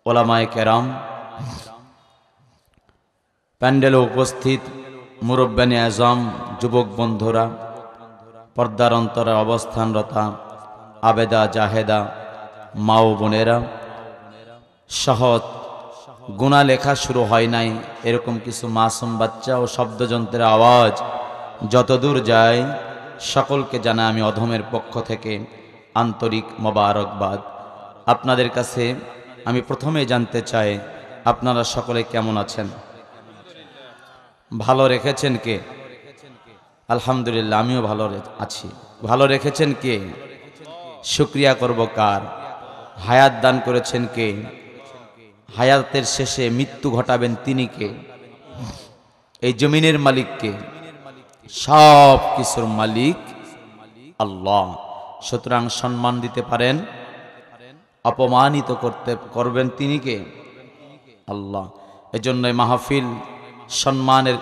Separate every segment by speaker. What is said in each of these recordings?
Speaker 1: ওলামায়ে কেরাম, প্যান্ডেলে উপস্থিত মুরব্বানি আজম, যুবক বন্ধুরা, পর্দার অন্তরে অবস্থানরতা আবেদা জাহেদা মা ও বোনেরা, সহজ গুনাহ লেখা শুরু হয় নাই এরকম কিছু মাসুম বাচ্চা ও শব্দযন্ত্রের আওয়াজ যতদূর যায়, সকলকে জানা আমি অধমের পক্ষ থেকে আন্তরিক মোবারকবাদ। আপনাদের কাছে আমি প্রথমে জানতে চাই, আপনারা সকলে কেমন আছেন? ভালো রেখেছেন কে? আলহামদুলিল্লাহ, আমিও ভালো আছি। ভালো রেখেছেন কে? শুকরিয়া করব কার? হায়াত দান করেছেন কে? হায়াতের শেষে মৃত্যু ঘটাবেন তিনি কে? এই জমিনের মালিক কে? সব কিছুর মালিক আল্লাহ। সুতরাং সম্মান দিতে পারেন, অপমানিত করবেন তিনি কে? আল্লাহ। এজন্য মাহফিল সম্মানের,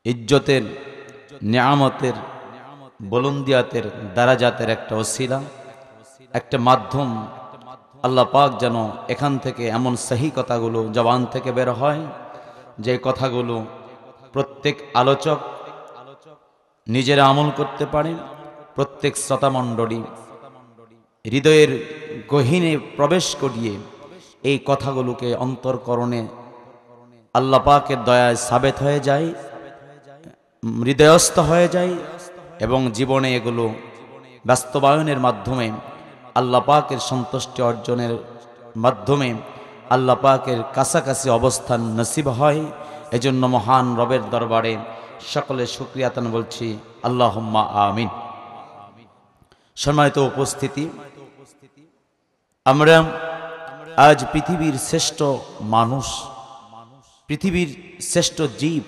Speaker 1: ইজ্জতের, নিয়ামতের, বুলন্দিয়াতের, দারাজাতের একটা ওসিলা, একটা মাধ্যম। আল্লাহ পাক যেন এখান থেকে এমন সহি কথাগুলো জবান থেকে বের হয়, যে কথাগুলো প্রত্যেক আলোচক নিজেরা আমল করতে পারে, প্রত্যেক শ্রোতামণ্ডলী হৃদয়ের গহীনে প্রবেশ করিয়ে এই কথাগুলোকে অন্তরকরণে আল্লাহ পাকের দয়ায় সাবেত হয়ে যায়, হৃদয়স্থ হয়ে যায়, এবং জীবনে এগুলো বাস্তবায়নের মাধ্যমে আল্লাহ পাকের সন্তুষ্টি অর্জনের মাধ্যমে আল্লাহ পাকের কাছাকাছি অবস্থান নসিব হয়। এজন্য মহান রবের দরবারে সকলে শুকরিয়া তান বলছি, আল্লাহুম্মা আমিন। সম্মানিত উপস্থিতি, আমরা আজ পৃথিবীর শ্রেষ্ঠ মানুষ, পৃথিবীর শ্রেষ্ঠ জীব,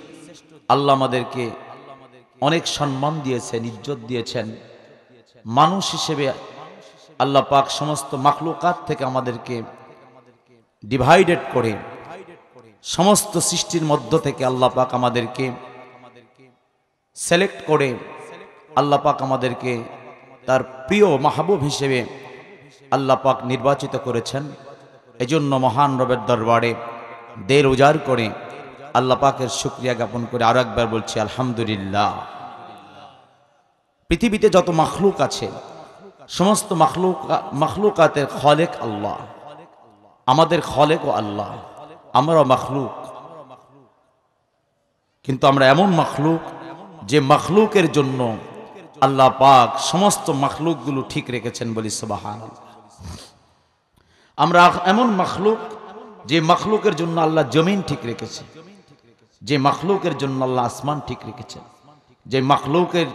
Speaker 1: আল্লাহ আমাদেরকে অনেক সম্মান দিয়েছেন, ইজ্জত দিয়েছেন। মানুষ হিসেবে আল্লাহ পাক সমস্ত মাখলুকাত থেকে আমাদেরকে ডিভাইডেড করে, সমস্ত সৃষ্টির মধ্য থেকে আল্লাহ পাক আমাদেরকে সিলেক্ট করে আল্লাহ পাক আমাদেরকে তার প্রিয় মাহবুব হিসেবে আল্লাহ পাক নির্বাচিত করেছেন। এজন্য মহান রবের দরবারে দের উজাড় করে আল্লাহ পাকের শুকরিয়া জ্ঞাপন করে আরো একবার বলছি আলহামদুলিল্লাহ। পৃথিবীতে যত মাখলুক আছে, সমস্ত মাখলুকাতের খালেক আল্লাহ, আমাদের খালেকও আল্লাহ, আমরাও মাখলুক। কিন্তু আমরা এমন মাখলুক যে মাখলুকের জন্য আল্লাহ পাক সমস্ত মাখলুকগুলো ঠিক রেখেছেন, বলি সুবহানাল্লাহ। আমরা এমন মাখলুক যে মাখলুকের জন্য আল্লাহ জমিন ঠিক রেখেছে, যে মাখলুকের জন্য আল্লাহ আসমান ঠিক রেখেছেন, যে মাখলুকের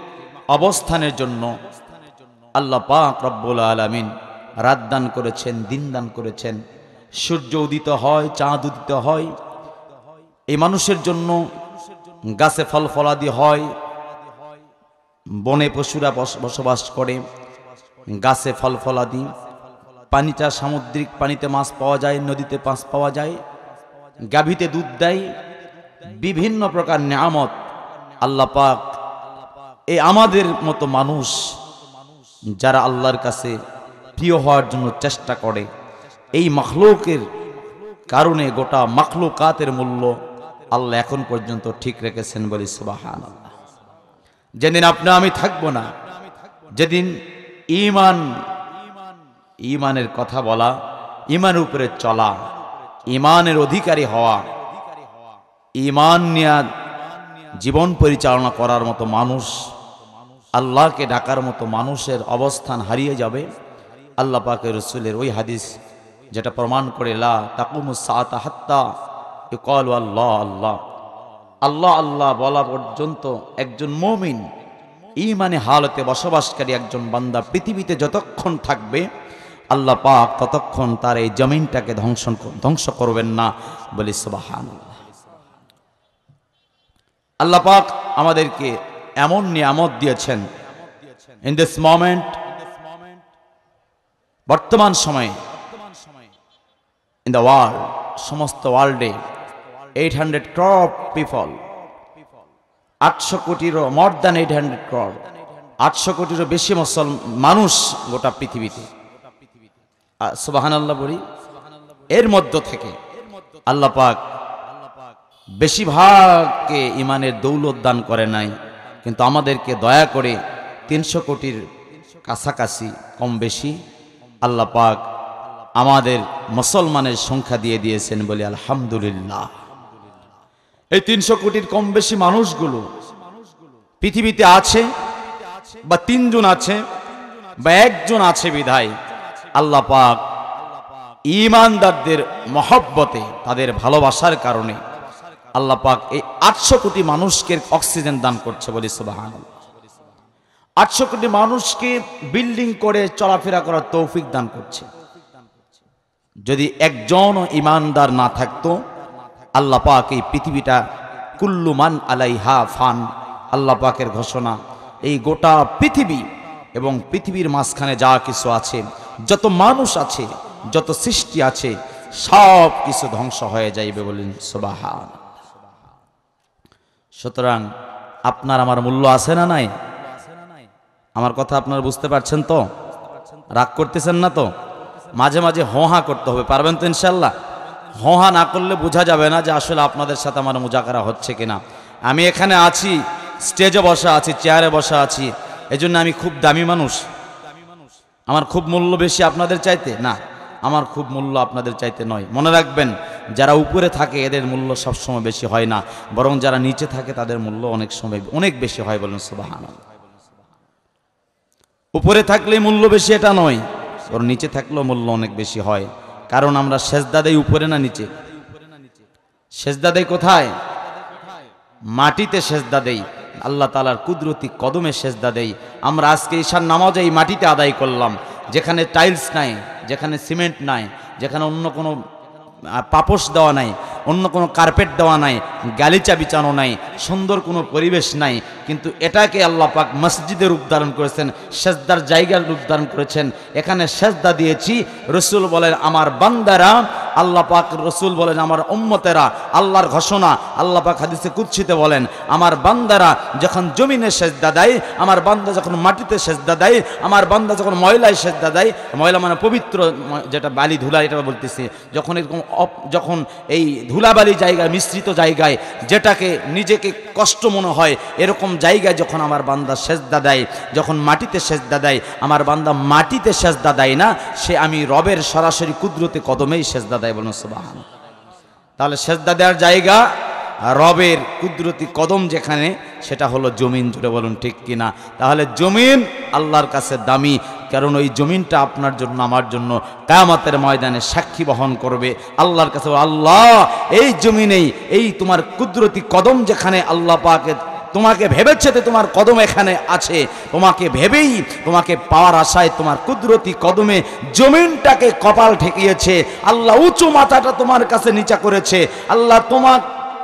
Speaker 1: অবস্থানের জন্য আল্লাহ পাক রব্বুল আলামিন রাত দান করেছেন, দিন দান করেছেন। সূর্য উদিত হয়, চাঁদ উদিত হয়, এই মানুষের জন্য গাছে ফল ফলাদি হয়, বনে পশুরা বসবাস করে, গাছে ফল ফলাদি, পানিটা সামুদ্রিক পানিতে মাছ পাওয়া যায়, নদীতে মাছ পাওয়া যায়, গাভীতে দুধ দেয়, বিভিন্ন প্রকার নিয়ামত আল্লাহ পাক এই আমাদের মতো মানুষ যারা আল্লাহর কাছে প্রিয় হওয়ার জন্য চেষ্টা করে, এই মাখলুকের কারণে গোটা মাখলুকাতের মূল্য আল্লাহ এখন পর্যন্ত ঠিক রেখেছেন, বলি সুবহানাল্লাহ। যেদিন আপনি আমি থাকবো না, যেদিন ইমানের কথা বলা, ইমানের উপরে চলা, ইমানের অধিকারী হওয়া, ইমান নিয়ে জীবন পরিচালনা করার মতো মানুষ, আল্লাহকে ডাকার মতো মানুষের অবস্থান হারিয়ে যাবে। আল্লাহ পাকের রাসূলের ওই হাদিস যেটা প্রমাণ করে, লা তাকুমুস সাআতা হাত্তা ইউকালু আল্লাহ আল্লাহ, আল্লাহ আল্লাহ বলা পর্যন্ত একজন মুমিন ঈমানে হালতে বসবাসকারী একজন বান্দা পৃথিবীতে যতক্ষণ থাকবে, আল্লাহ পাক ততক্ষণ তার এই জমিনটাকে ধ্বংস করবেন না, বলি সুবহানাল্লাহ। আল্লাহ পাক আমাদেরকে এমন নিয়ামত দিয়েছেন, ইন দিস মোমেন্ট, বর্তমান সময়ে, ইন দ্য ওয়ার্ল্ড, সমস্ত ওয়ার্ল্ডে 800 crore পিপল, 800 কোটিরও মোর দ্যান 800 crore, 800 কোটিরও বেশি মানুষ গোটা পৃথিবীতে। সুবহানাল্লাহ বলি। এর মধ্য থেকে আল্লাহ পাক বেশিরভাগকে ইমানের দৌলত দান করে নাই, কিন্তু আমাদেরকে দয়া করে 300 কোটির কাছাকাছি কম বেশি আল্লাহ পাক আমাদের মুসলমানের সংখ্যা দিয়ে দিয়েছেন বলে আলহামদুলিল্লাহ। এই 300 কোটির কম বেশি মানুষগুলো পৃথিবীতে আছে, বা 3 জন আছে বা 1 জন আছে বিধায় আল্লাহ পাক ঈমানদারদের মহব্বতে, তাদের ভালোবাসার কারণে আল্লাহ পাক এই 800 কোটি মানুষকে অক্সিজেন দান করছে বলি সুবহানাল্লাহ। 800 কোটি মানুষকে বিল্ডিং করে চলাফেরা করার তৌফিক দান করছে। যদি একজনও ঈমানদার না থাকতো, আল্লাহ পাক এই পৃথিবীটা কুল্লু মান আলাইহা ফান, আল্লাহ পাকের ঘোষণা, এই গোটা পৃথিবী এবং পৃথিবীর মাঝখানে যা কিছু আছে, যত মানুষ আছে, যত সৃষ্টি আছে, সব কিছু ধ্বংস হয়ে যাইবে বলেন সুবহান। সুতরাং আপনার আমার মূল্য আছে না নাই? আমার কথা আপনারা বুঝতে পারছেন তো? রাগ করতেছেন না তো? মাঝে মাঝে হোহা করতে হবে, পারবেন তো ইনশাল্লাহ? হোহা না করলে বোঝা যাবে না যে আসলে আপনাদের সাথে আমার মুজাকারা হচ্ছে কিনা। আমি এখানে আছি, স্টেজে বসা আছি, চেয়ারে বসা আছি, এজন্য আমি খুব দামি মানুষ? আমার খুব মূল্য বেশি আপনাদের চাইতে? না, আমার খুব মূল্য আপনাদের চাইতে নয়। মনে রাখবেন, যারা উপরে থাকে এদের মূল্য সবসময় বেশি হয় না, বরং যারা নিচে থাকে তাদের মূল্য অনেক সময় অনেক বেশি হয় বলেন সুবহানাল্লাহ। উপরে থাকলে মূল্য বেশি এটা নয়, বরং নিচে থাকলেও মূল্য অনেক বেশি হয়। কারণ আমরা সেজদা দেই উপরে না নিচে? সেজদা দেই কোথায়? মাটিতে সেজদা দেই, আল্লাহ তাআলার কুদরতি কদমে সেজদা দেই। আমরা আজকে ঈশার নামাজে এই মাটিতে আদায় করলাম, যেখানে টাইলস নাই, যেখানে সিমেন্ট নাই, যেখানে অন্য কোনো পাপোশ দেওয়া নাই, অন্য কোনো কার্পেট দেওয়া নাই, গালিচা বিছানো নাই, সুন্দর কোনো পরিবেশ নাই, কিন্তু এটাকে আল্লাহ পাক মসজিদের রূপ ধারণ করেছেন, সেজদার জায়গার রূপ ধারণ করেছেন। এখানে সেজদা দিয়েছি। রসুল বলেন আমার বান্দারা, আল্লাহ পাক রসুল বলেন আমার উম্মতেরা, আল্লাহর ঘোষণা, আল্লাহ পাক হাদিসে কুদসিতে বলেন আমার বান্দারা যখন জমিনে সেজদা দেয়, আমার বান্দা যখন মাটিতে সেজদা দেয়, আমার বান্দা যখন ময়লায় সেজদা দেয়, ময়লা মানে পবিত্র যেটা বালি ধুলা এটা বলতেছি, যখন এরকম যখন এই ধুলাবালি জায়গায় মিশ্রিত জায়গায় যেটাকে নিজেকে কষ্ট মনে হয় এরকম জায়গায় যখন আমার বান্দা সেজদা দেয়, যখন মাটিতে সেজদা দেয়, আমার বান্দা মাটিতে সেজদা দেয় না, সে আমি রবের সরাসরি কুদরতে কদমেই সেজদা দেয় বলুন সুবহান। তাহলে সেজদা দেওয়ার জায়গা রবের কুদরতি কদম যেখানে, সেটা হলো জমিন, জুড়ে বলুন ঠিক কিনা? তাহলে জমিন আল্লাহর কাছে দামি, কারণ ওই জমিনটা আপনার জন্য আমার জন্য কিয়ামতের ময়দানে সাক্ষী বহন করবে আল্লাহর কাছে। আল্লাহ এই জমিনেই এই তোমার কুদরতি কদম যেখানে আল্লাহ পাকে তোমাকে ভেবেছে, তোমার কদম এখানে আছে, তোমাকে ভেবেই তোমাকে পাওয়ার আশায় তোমার কুদরতি কদমে জমিনটাকে কপাল ঠেকিয়েছে আল্লাহ, উঁচু মাথাটা তোমার কাছে নিচা করেছে আল্লাহ,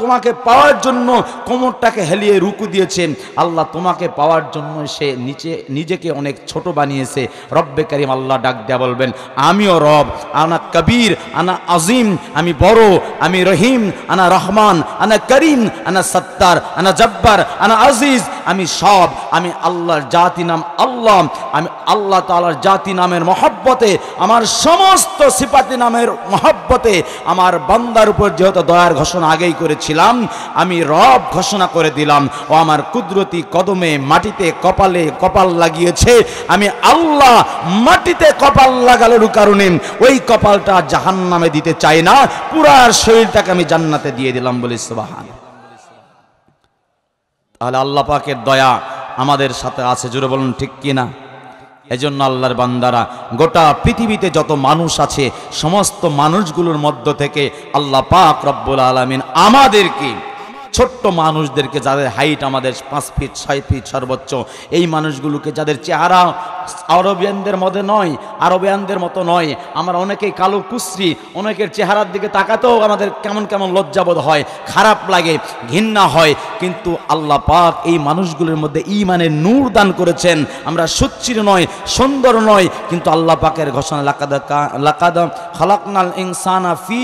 Speaker 1: তোমাকে পাওয়ার জন্য কোমরটাকে হেলিয়ে রুকু দিয়েছেন আল্লাহ, তোমাকে পাওয়ার জন্য সে নিজেকে অনেক ছোট বানিয়েছে। রব্বে কারিম আল্লাহ ডাক দেয়া বলবেন আমিও রব, আনা কবির, আনা আজিম, আমি বড়, আমি রহিম, আনা রহমান, আনা করিম, আনা সত্তার, আনা জব্বার, আনা আজিজ, আমি সব, আমি আল্লাহর জাতি নাম আল্লাহ, আমি আল্লাহ তাআলার জাতি নামের মহব্বতে, আমার সমস্ত সিফাতি নামের মহব্বতে আমার বান্দার উপর যেহেতু দয়ার ঘোষণা আগেই করেছিলাম, আমি রব ঘোষণা করে দিলাম, ও আমার কুদরতি কদমে মাটিতে কপালে কপাল লাগিয়েছে, আমি আল্লাহ মাটিতে কপাল লাগানোর কারণে ওই কপালটা জাহান্নামে দিতে চাই না, পুরা শরীরটাকে আমি জান্নাতে দিয়ে দিলাম বলি সুবহান। তাহলে আল্লাহ পাকের দয়া আমাদের সাথে আছে, জোরে বলুন ঠিক কিনা? এজন্য আল্লাহর বান্দারা গোটা পৃথিবীতে যত মানুষ আছে সমস্ত মানুষগুলোর মধ্য থেকে আল্লাহ পাক রব্বুল আলামিন আমাদেরকে, ছোট্ট মানুষদেরকে, যাদের হাইট আমাদের 5 ফিট 6 ফিট সর্বোচ্চ, এই মানুষগুলোকে যাদের চেহারা আরবিয়ানদের মধ্যে নয়, আরবিয়ানদের মতো নয়, আমরা অনেকেই কালো কুশ্রী, অনেকের চেহারার দিকে তাকাতেও আমাদের কেমন কেমন লজ্জাবোধ হয়, খারাপ লাগে, ঘৃণা হয়, কিন্তু আল্লাহ পাক এই মানুষগুলোর মধ্যে ঈমানের নূর দান করেছেন। আমরা সুচ্ছির নয়, সুন্দর নয়, কিন্তু আল্লাহ পাকের ঘোষণা লাকাদ খালাকনাল ইনসানা ফি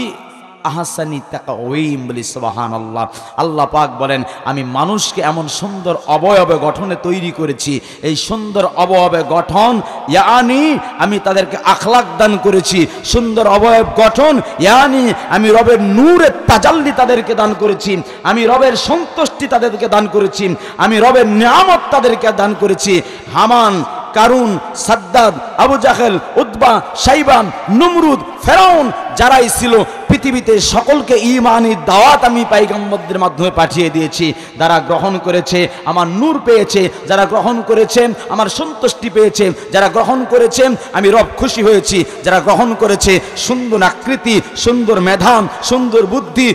Speaker 1: আহসানি তাকওয়িম, বলি সুবহানাল্লাহ। আল্লাহ পাক বলেন আমি মানুষকে এমন সুন্দর অবয়বে গঠনে তৈরি করেছি, এই সুন্দর অবয়বে গঠন ইয়ানি আমি তাদেরকে আখলাক দান করেছি, সুন্দর অবয়ব গঠন ইয়ানি আমি রবের নূরের তাজাল্লি তাদেরকে দান করেছি, আমি রবের সন্তুষ্টি তাদেরকে দান করেছি, আমি রবের নিয়ামত তাদেরকে দান করেছি। হামান, কারুন, সাদ্দাদ, আবু জাহেল, উতবা, শাইবান, নমরুদ, ফেরাউন যারাই ছিল পৃথিবীতে সকলকে ঈমানি দাওয়াত আমি পয়গম্বরদের মাধ্যমে পাঠিয়ে দিয়েছি। যারা গ্রহণ করেছে আমার নূর পেয়েছে, যারা গ্রহণ করেছে আমার সন্তুষ্টি পেয়েছে, যারা গ্রহণ করেছে আমি রব খুশি হয়েছি, যারা গ্রহণ করেছে সুন্দর আকৃতি, সুন্দর মেধা, সুন্দর বুদ্ধি,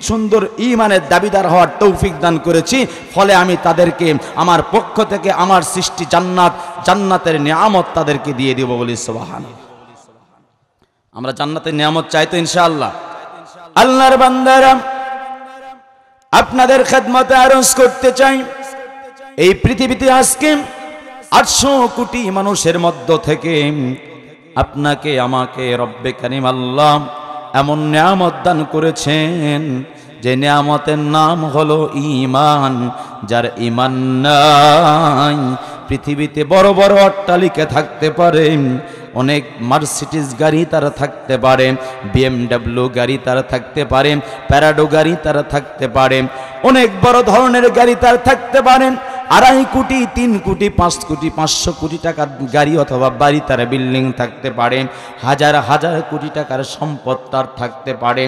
Speaker 1: সুন্দর ঈমানের দাবিদার হওয়ার তৌফিক দান করেছি। ফলে আমি তাদেরকে আমার পক্ষ থেকে আমার সৃষ্টি জান্নাতের নিয়ামত তাদেরকে দিয়ে দিব, বলি সুবহানাল্লাহ। আমরা জান্নাতের নিয়ামত চাই তো ইনশাআল্লাহ। আল্লাহর বান্দারা আপনাদের খেদমতে আরজ করতে চাই, এই পৃথিবীতে আজকে 800 কোটি মানুষের মধ্য থেকে আপনাকে আমাকে রব্বে কারীম আল্লাহ এমন নিয়ামত দান করেছেন যে নিয়ামতের নাম হলো ঈমান। যার ঈমান নাই পৃথিবীতে বড় বড় অট্টালিকা থাকতে পারে, অনেক মার্সিডিজ গাড়ি তারা থাকতে পারে, BMW গাড়ি তারা থাকতে পারে, প্যারাডো গাড়ি তারা থাকতে পারে, অনেক বড় ধরনের গাড়ি তারা থাকতে পারে, 2.5 কোটি, 3 কোটি, 5 কোটি, 500 কোটি টাকার গাড়ি অথবা বাড়ি তার বিল্ডিং থাকতে পারে, হাজার হাজার কোটি টাকার সম্পদ তার থাকতে পারে।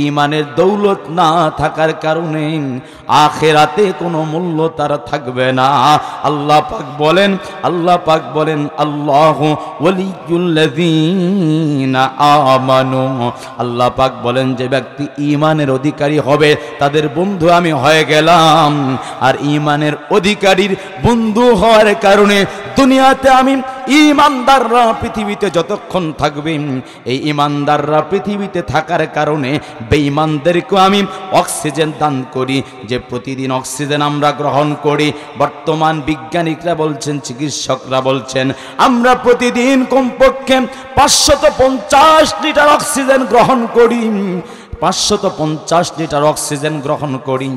Speaker 1: ঈমানের দৌলত না থাকার কারণে আখিরাতে কোনো মূল্য তার থাকবে না। আল্লাহ পাক বলেন আল্লাহু ওয়ালিয়ুল্লাযীনা আমানু, আল্লাহ পাক বলেন যে ব্যক্তি ঈমানের অধিকারী হবে তাদের বন্ধু আমি হয়ে গেলাম। আর ঈমানের অধিকারীর বন্ধু হওয়ার কারণে দুনিয়াতে আমি ঈমানদাররা পৃথিবীতে যতক্ষণ থাকবে, এই ঈমানদাররা পৃথিবীতে থাকার কারণে বেঈমানদেরকে আমি অক্সিজেন দান করি। যে প্রতিদিন অক্সিজেন আমরা গ্রহণ করি, বর্তমান বিজ্ঞানিকরা বলছেন, চিকিৎসকরা বলছেন আমরা প্রতিদিন কমপক্ষে 550 লিটার অক্সিজেন গ্রহণ করি, 550 লিটার অক্সিজেন গ্রহণ করি।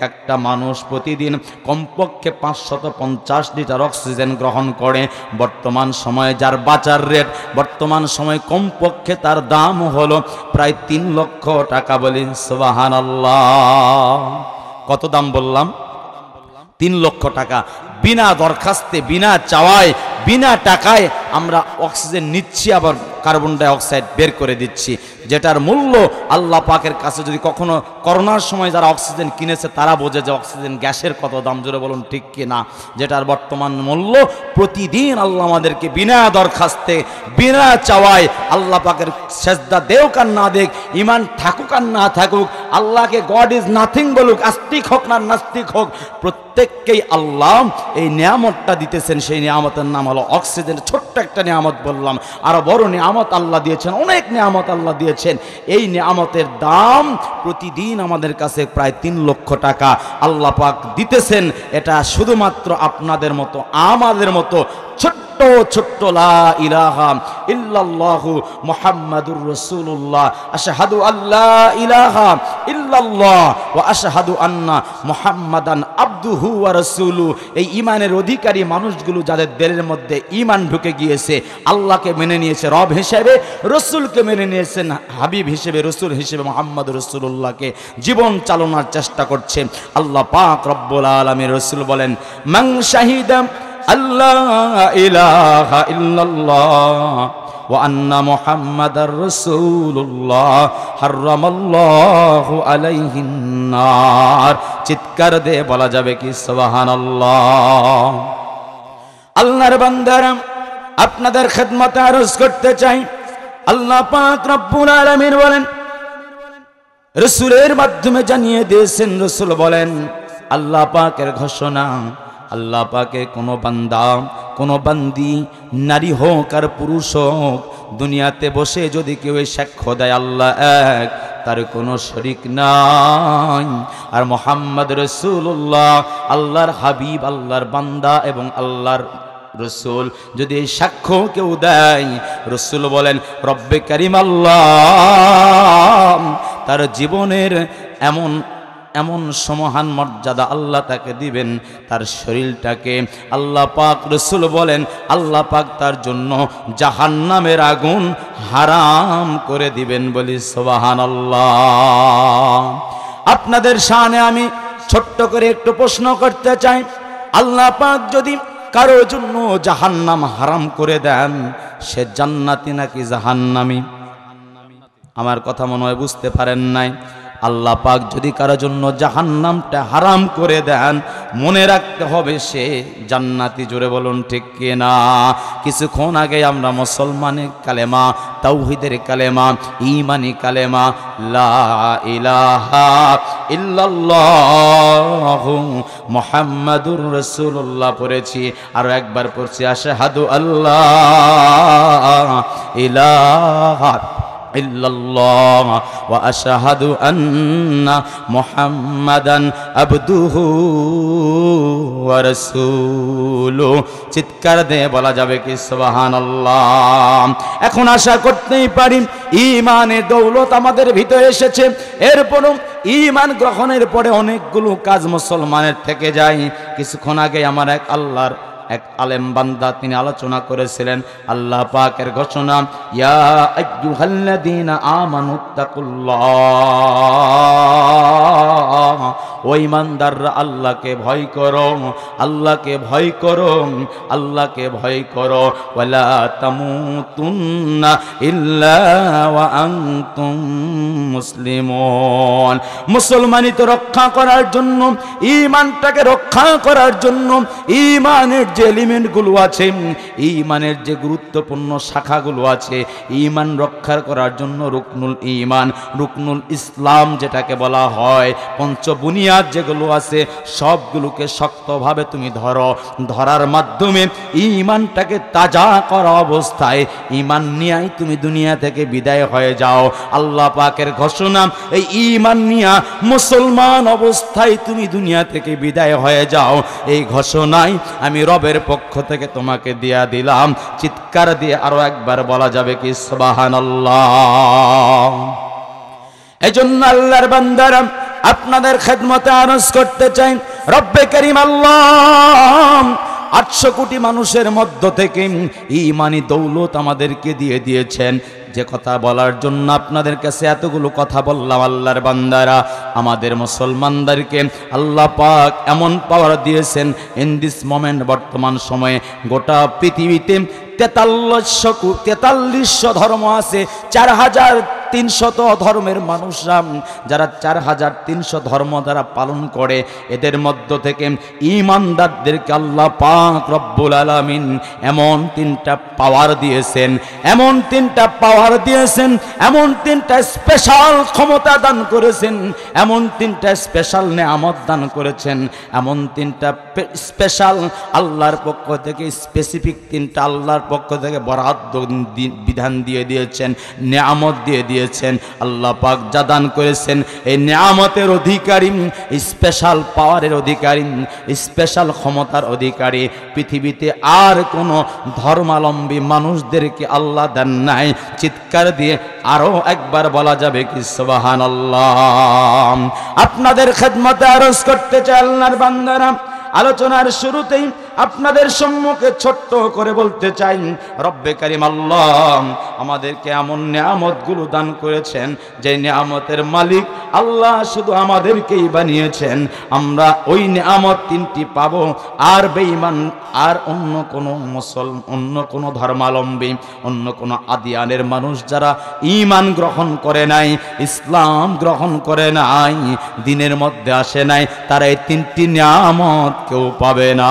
Speaker 1: একটা মানুষ প্রতিদিন কমপক্ষে 550 লিটার অক্সিজেন গ্রহণ করে। বর্তমান সময়ে যার বাজার রেট, বর্তমান সময়ে কমপক্ষে তার দাম হলো প্রায় 3 লক্ষ টাকা। বলেন সুবহানাল্লাহ। কত দাম বললাম? 3 লক্ষ টাকা। বিনা দরখাস্তে, বিনা চাওয়ায়, বিনা টাকায় আমরা অক্সিজেন নিচ্ছি, আবার কার্বন ডাই অক্সাইড বের করে দিচ্ছি, যেটার মূল্য আল্লাহ পাকের কাছে যদি কখনো করোনার সময় যারা অক্সিজেন কিনেছে তারা বোঝে যে অক্সিজেন গ্যাসের কত দাম, জোরে বলুন ঠিক কিনা। যেটার বর্তমান মূল্য প্রতিদিন আল্লাহ আমাদেরকে বিনা দরখাস্তে, বিনা চাওয়ায়, আল্লাহ পাকের সেজদা দেউক আর না দেখ, ইমান থাকুক আর না থাকুক, আল্লাহকে গড ইজ নাথিং বলুক, আস্তিক হোক না নাস্তিক হোক, প্রত্যেককেই আল্লাহ এই নিয়ামতটা দিতেছেন। সেই নিয়ামতের নাম হলো অক্সিজেন। ছোট্ট একটা নিয়ামত বললাম, আরো বড় নিয়ামত আল্লাহ দিয়েছেন, অনেক নিয়ামত আল্লাহ দিয়েছেন। এই নিয়ামতের দাম প্রতিদিন আমাদের কাছে প্রায় 3 লক্ষ টাকা আল্লাহ পাক দিতেছেন। এটা শুধুমাত্র আপনাদের মতো, আমাদের মতো ছোট্ট ছোট্ট লা ইলাহা ইল্লাল্লাহু মুহাম্মাদুর রাসূলুল্লাহ, আশহাদু আল্লা ইলাহা ইল্লাল্লাহ ওয়া আশহাদু আন্না মুহাম্মাদান আবদুহু ওয়া রাসূলু, এই ঈমানের অধিকারী মানুষগুলো যাদের দিলের মধ্যে ঈমান ঢুকে গিয়েছে, আল্লাহকে মেনে নিয়েছে রব হিসেবে, রাসূলকে মেনে নিয়েছেন হাবিব হিসেবে, রাসূল হিসেবে মুহাম্মদ রাসূলুল্লাহকে জীবন চালানোর চেষ্টা করছে। আল্লাহ পাক রব্বুল আলামিন, রাসূল বলেন মান শাহিদা আল্লাহ ইলাহা ইল্লাল্লাহ ওয়া আন্না মুহাম্মাদার রাসূলুল্লাহ হারামাল্লাহু আলাইহিন নার। চিৎকার দিয়ে বলা যাবে কি সুবহানাল্লাহ। আল্লাহর বান্দারা আপনাদের খেদমতে আরজ করতে চাই, আল্লাহ পাক রব্বুল আলামিন বলেন, রাসূলের মাধ্যমে জানিয়ে দিয়েছেন, রাসূল বলেন আল্লাহ পাকের ঘোষণা, আল্লাহ পাকে কোনো বান্দা, কোনো বান্দি, নারী হোক আর পুরুষ হোক, দুনিয়াতে বসে যদি কেউ সাক্ষ্য দেয় আল্লাহ এক, তার কোনো শরীক নাই, আর মুহাম্মদ রাসূলুল্লাহ আল্লাহর হাবিব, আল্লাহর বান্দা এবং আল্লাহর রাসূল যদি এই সাক্ষ্য কেউ দেয়, রাসূল বলেন রব্বে কারীম আল্লাহ তার জীবনের এমন এমন সমহান মর্যাদা আল্লাহ তাকে দিবেন, তার শরীরটাকে আল্লাহ পাক রসুল বলেন আল্লাহ পাক তার জন্য জাহান্নামের আগুন হারাম করে দিবেন, বলি সুবহানাল্লাহ। আপনাদের সামনে আমি ছোট্ট করে একটু প্রশ্ন করতে চাই, আল্লাহ পাক যদি কারোর জন্য জাহান্নাম হারাম করে দেন, সে জান্নাতি নাকি জাহান্নামী? আমার কথা মনে হয় বুঝতে পারেন নাই। আল্লাহ পাক যদি কারোর জন্য জাহান্নামটা হারাম করে দেন, মনে রাখতে হবে সে জান্নাতি। জোরে বলুন ঠিক কিনা? কিছুক্ষণ আগে আমরা মুসলমানের কালেমা, তাওহীদের কালেমা, ঈমানি কালেমা লা ইলাহা ইল্লাল্লাহু মুহাম্মাদুর রাসূলুল্লাহ পড়েছি, আর একবার পড়ছি আশহাদু আল্লাহ ইলাহা ইল্লাল্লাহ ওয়া আশহাদু আন্না মুহাম্মাদান আবদুহু ওয়া রাসূলুহু। চিৎকার দিয়ে বলা যাবে কি সুবহানাল্লাহ? এখন আশা করতেই পারি ঈমানের দৌলত আমাদের ভিতরে এসেছে। এরপরও ঈমান গ্রহণের পরে অনেকগুলো কাজ মুসলমানের থেকে যায়। কিছুক্ষণ আগে আমার এক আলেম বান্দা তিনি আলোচনা করেছিলেন আল্লাহ পাকের ঘোষণা, ইয়া আইয়ুহাল্লাযীনা আমানুত্তাকুল্লাহ, ও ঈমানদাররা আল্লাহকে ভয় করো, আল্লাহকে ভয় করো, আল্লাহকে ভয় করো। ওয়ালা তামুতুন্না ইল্লা ওয়া আনতুম মুসলিমুন। মুসলমানিত রক্ষা করার জন্য, ঈমানটাকে রক্ষা করার জন্য ঈমানের যে এলিমেন্টগুলো আছে, ঈমানের যে গুরুত্বপূর্ণ শাখাগুলো আছে, ঈমান রক্ষা করার জন্য রুকনুল ঈমান, রুকনুল ইসলাম যেটাকে বলা হয়, পঞ্চবুনিয়াদ যেগুলো আছে সবগুলোকে শক্তভাবে তুমি ধরো। ধরার মাধ্যমে ঈমানটাকে তাজা করা অবস্থায় ঈমান নিয়েই তুমি দুনিয়া থেকে বিদায় হয়ে যাও। আল্লাহ পাকের ঘোষণা, এই ঈমান নিয়া মুসলমান অবস্থায় তুমি দুনিয়া থেকে বিদায় হয়ে যাও। এই ঘোষণায় আমি রবের পক্ষ থেকে তোমাকে দিয়া দিলাম। চিৎকার দিয়ে আরো একবার বলা যাবে কি সুবহানাল্লাহ? এজন্য আল্লাহর বান্দারা আপনাদের খেদমতে আরজ করতে চাই, রব্বে করিম আল্লাহ 800 কোটি মানুষের মধ্য থেকে ঈমানি দৌলত আমাদেরকে দিয়ে দিয়েছেন। যে কথা বলার জন্য আপনাদের কাছে এতগুলো কথা বললাম, আল্লাহর বান্দারা আমাদের মুসলমানদেরকে আল্লাহ পাক এমন পাওয়ার দিয়েছেন ইন দিস মোমেন্ট, বর্তমান সময়ে গোটা পৃথিবীতে 4300 ধর্ম আছে। 4300 ধর্মের মানুষরা যারা 4300 ধর্ম দ্বারা পালন করে, এদের মধ্য থেকে ঈমানদারদেরকে আল্লাহ পাক রব্বুল আলামিন এমন 3টা পাওয়ার দিয়েছেন, এমন 3টা পাওয়ার দিয়েছেন, এমন 3টা স্পেশাল ক্ষমতা দান করেছেন, এমন 3টা স্পেশাল নেয়ামত দান করেছেন, এমন 3টা স্পেশাল আল্লাহর পক্ষ থেকে স্পেসিফিক 3টা আল্লাহর পক্ষ থেকে বরাদ্দ বিধান দিয়ে দিয়েছেন, নেয়ামত দিয়ে দিয়েছেন। আল্লাহ পাক যা দান করেছেন এই নেয়ামতের অধিকারী, স্পেশাল পাওয়ারের অধিকারী, স্পেশাল ক্ষমতার অধিকারী পৃথিবীতে আর কোনো ধর্মাবলম্বী মানুষদেরকে আল্লাহ দেন নাই। চিৎকার দিয়ে আরো একবার বলা যাবে কি সুবহানাল্লাহ? আপনাদের খেদমতে আরজ করতে চাই আল্লাহর বান্দারা, আলোচনার শুরুতেই আপনাদের সম্মুখে ছোট্ট করে বলতে চাই, রব্বে কারিম আল্লাহ আমাদেরকে এমন নেয়ামতগুলো দান করেছেন যে নেয়ামতের মালিক আল্লাহ শুধু আমাদেরকেই বানিয়েছেন। আমরা ওই নেয়ামত 3টি পাবো। আর বেঈমান আর অন্য কোনো ধর্মাবলম্বী, অন্য কোনো আদিয়ানের মানুষ যারা ঈমান গ্রহণ করে নাই, ইসলাম গ্রহণ করে নাই, দিনের মধ্যে আসে নাই, তারা এই 3টি নেয়ামত কেউ পাবে না।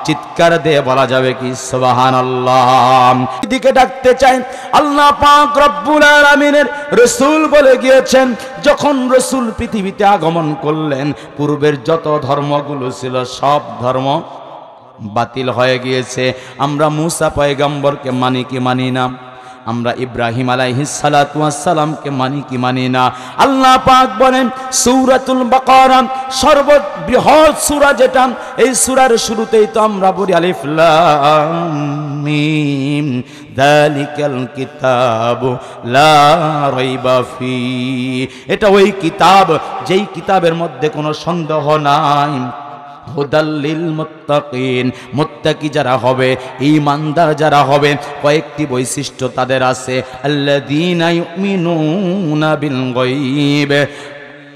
Speaker 1: চিৎকার দিয়ে বলা যাবে কি সুবহানাল্লাহ? এদিকে ডাকতে চাই, আল্লাহ পাক রব্বুল আলামিনের রাসূল বলে গিয়েছেন, যখন রাসূল পৃথিবীতে আগমন করলেন, পূর্বের যত ধর্মগুলো ছিল সব ধর্ম বাতিল হয়ে গিয়েছে। আমরা মুসা পয়গম্বরকে মানি কি মানি না? আমরা ইব্রাহিম আলাইহিস সালাতু ওয়াস সালামকে মানি কি মানি না? আল্লাহ পাক বলেন সূরাতুল বাকারা সর্ববৃহৎ সূরা যেটা, এই সূরার শুরুতেই তো আমরা পড়ি আলিফ লাম মিম যালিকাল কিতাবু লা রাইবা ফি। এটা ওই কিতাব যেই কিতাবের মধ্যে কোনো সন্দেহ নাই। হুদাল্লিল মুত্তাকিন, মুত্তাকি যারা হবে, ঈমানদার যারা হবে, কয়েকটি বৈশিষ্ট্য তাদের আছে। আল্লাযীনা ইউমিনুনা বিল গায়ব।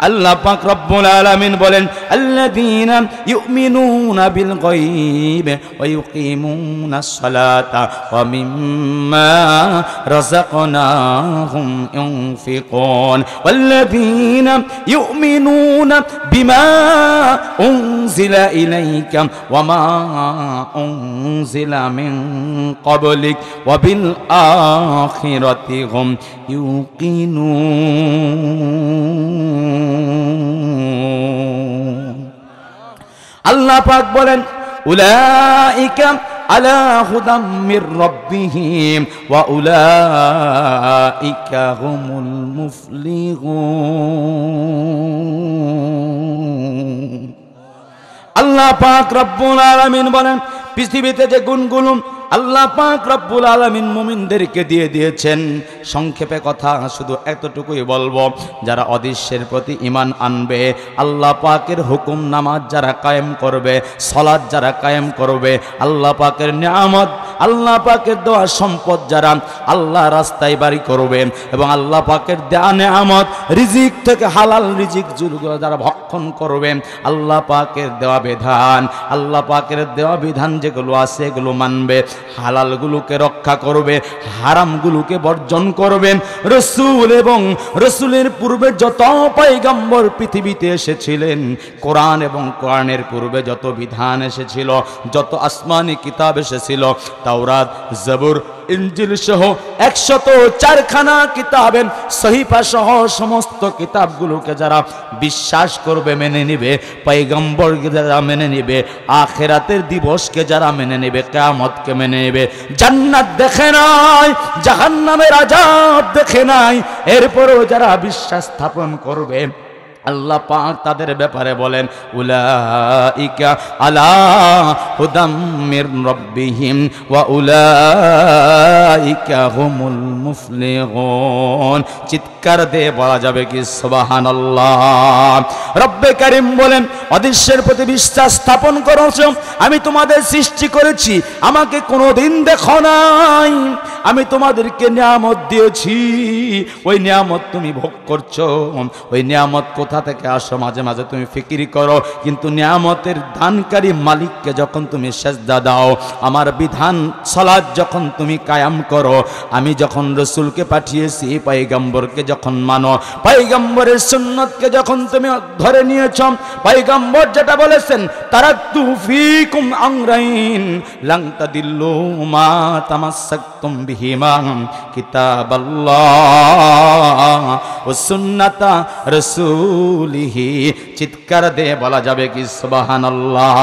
Speaker 1: আল্লাহ পাক রব্বুল আলামিন বলেন আল্লাযীনা ইউমিনুনা বিল গায়ব ওয়া ইউকিমুনাস সালাতা ওয়া মিম্মা রাযাকনাহুম ইউনফিকুন ওয়াল্লাযীনা ইউমিনুনা বিমা উনজিলা ইলাইকা ওয়া মা উনজিলা মিন ক্বাবলিক ওয়া বিল আখিরাতি হুম ইউকিনুন। আল্লাহ পাক বলেন উলাইকা আলা হুদাম মির রাব্বিহিম ওয়া উলাইকা হুমুল মুফলিহুন। আল্লাহ পাক রব্বুল আলামিন বলেন পৃথিবীতে যে গুণগুলো আল্লাহ পাক রব্বুল আলামিন মুমিনদেরকে দিয়ে দিয়েছেন, সংক্ষেপে কথা শুধু এতটুকুই বলবো, যারা অদৃশ্যের প্রতি ঈমান আনবে, আল্লাহ পাকের হুকুম নামাজ যারা কায়েম করবে, সালাত যারা কায়েম করবে, আল্লাহ পাকের নিয়ামত, আল্লাহ পাকের দেওয়া সম্পদ যারা আল্লাহ রাস্তায় বাড়ি করবে এবং আল্লাহ পাকের দেওয়া নিয়ামত রিজিক থেকে হালাল রিজিক যেগুলো যারা ভক্ষণ করবে, আল্লাহ পাকের দেওয়া বিধান, আল্লাহ পাকের দেওয়া বিধান যেগুলো আছে এগুলো মানবে, হালালগুলোকে রক্ষা করবে, হারামগুলোকে বর্জন করবে। রসূল এবং রসূলের পূর্বে যত পয়গম্বর পৃথিবীতে এসেছিলেন, কোরআন এবং কোরআনের পূর্বে যত বিধান এসেছিল, যত আসমানি কিতাব এসেছিল, তাওরাত, জবুর, ইনজিল সহ 104খানা কিতাবে সহিফা সহ সমস্ত কিতাবগুলোকে যারা বিশ্বাস করবে, মেনে নেবে, পয়গম্বরকে যারা মেনে নেবে, আখিরাতের দিবসকে যারা মেনে নেবে, কিয়ামতকে মেনে নেবে, জান্নাত দেখে নাই, জাহান্নামের আযাব দেখে নাই, এরপরও যারা বিশ্বাস স্থাপন করবে, আল্লাহ পাক তাদের ব্যাপারে বলেন উলাইকা আলা হুদাম মির রাব্বিহিম ওয়া উলাইকা হুমুল মুফলিহুন। চিৎকার দিয়ে বলা যাবে কি সুবহানাল্লাহ। রব্বে কারীম বলেন অদৃশ্যের প্রতি বিশ্বাস স্থাপন করেছো, আমি তোমাদের সৃষ্টি করেছি, আমাকে কোনোদিন দেখো নাই, আমি তোমাদেরকে নিয়ামত দিয়েছি, ওই নিয়ামত তুমি ভোগ করছো, ওই নিয়ামত কোথা থেকে আসো মাঝে মাঝে তুমি ফিকিরি করো, কিন্তু নিয়ামতের দানকারী মালিককে যখন তুমি সেজদা দাও, আমার বিধান সালাত যখন তুমি কায়াম করো, আমি যখন রসুলকে পাঠিয়েছি, পয়গম্বরকে যখন মানো, পয়গম্বরের সুন্নতকে যখন তুমি ধরে নিয়েছ, পয়গম্বর যেটা বলেছেন তারাকতু ফীকুম আমরাইন লান তাদিল্লু মা তামাসসাকতুম বিহিমা কিতাবাল্লাহ ওয়া সুন্নাতা রাসূলিহি। চিৎকার দিয়ে বলা যাবে কি সুবহানাল্লাহ।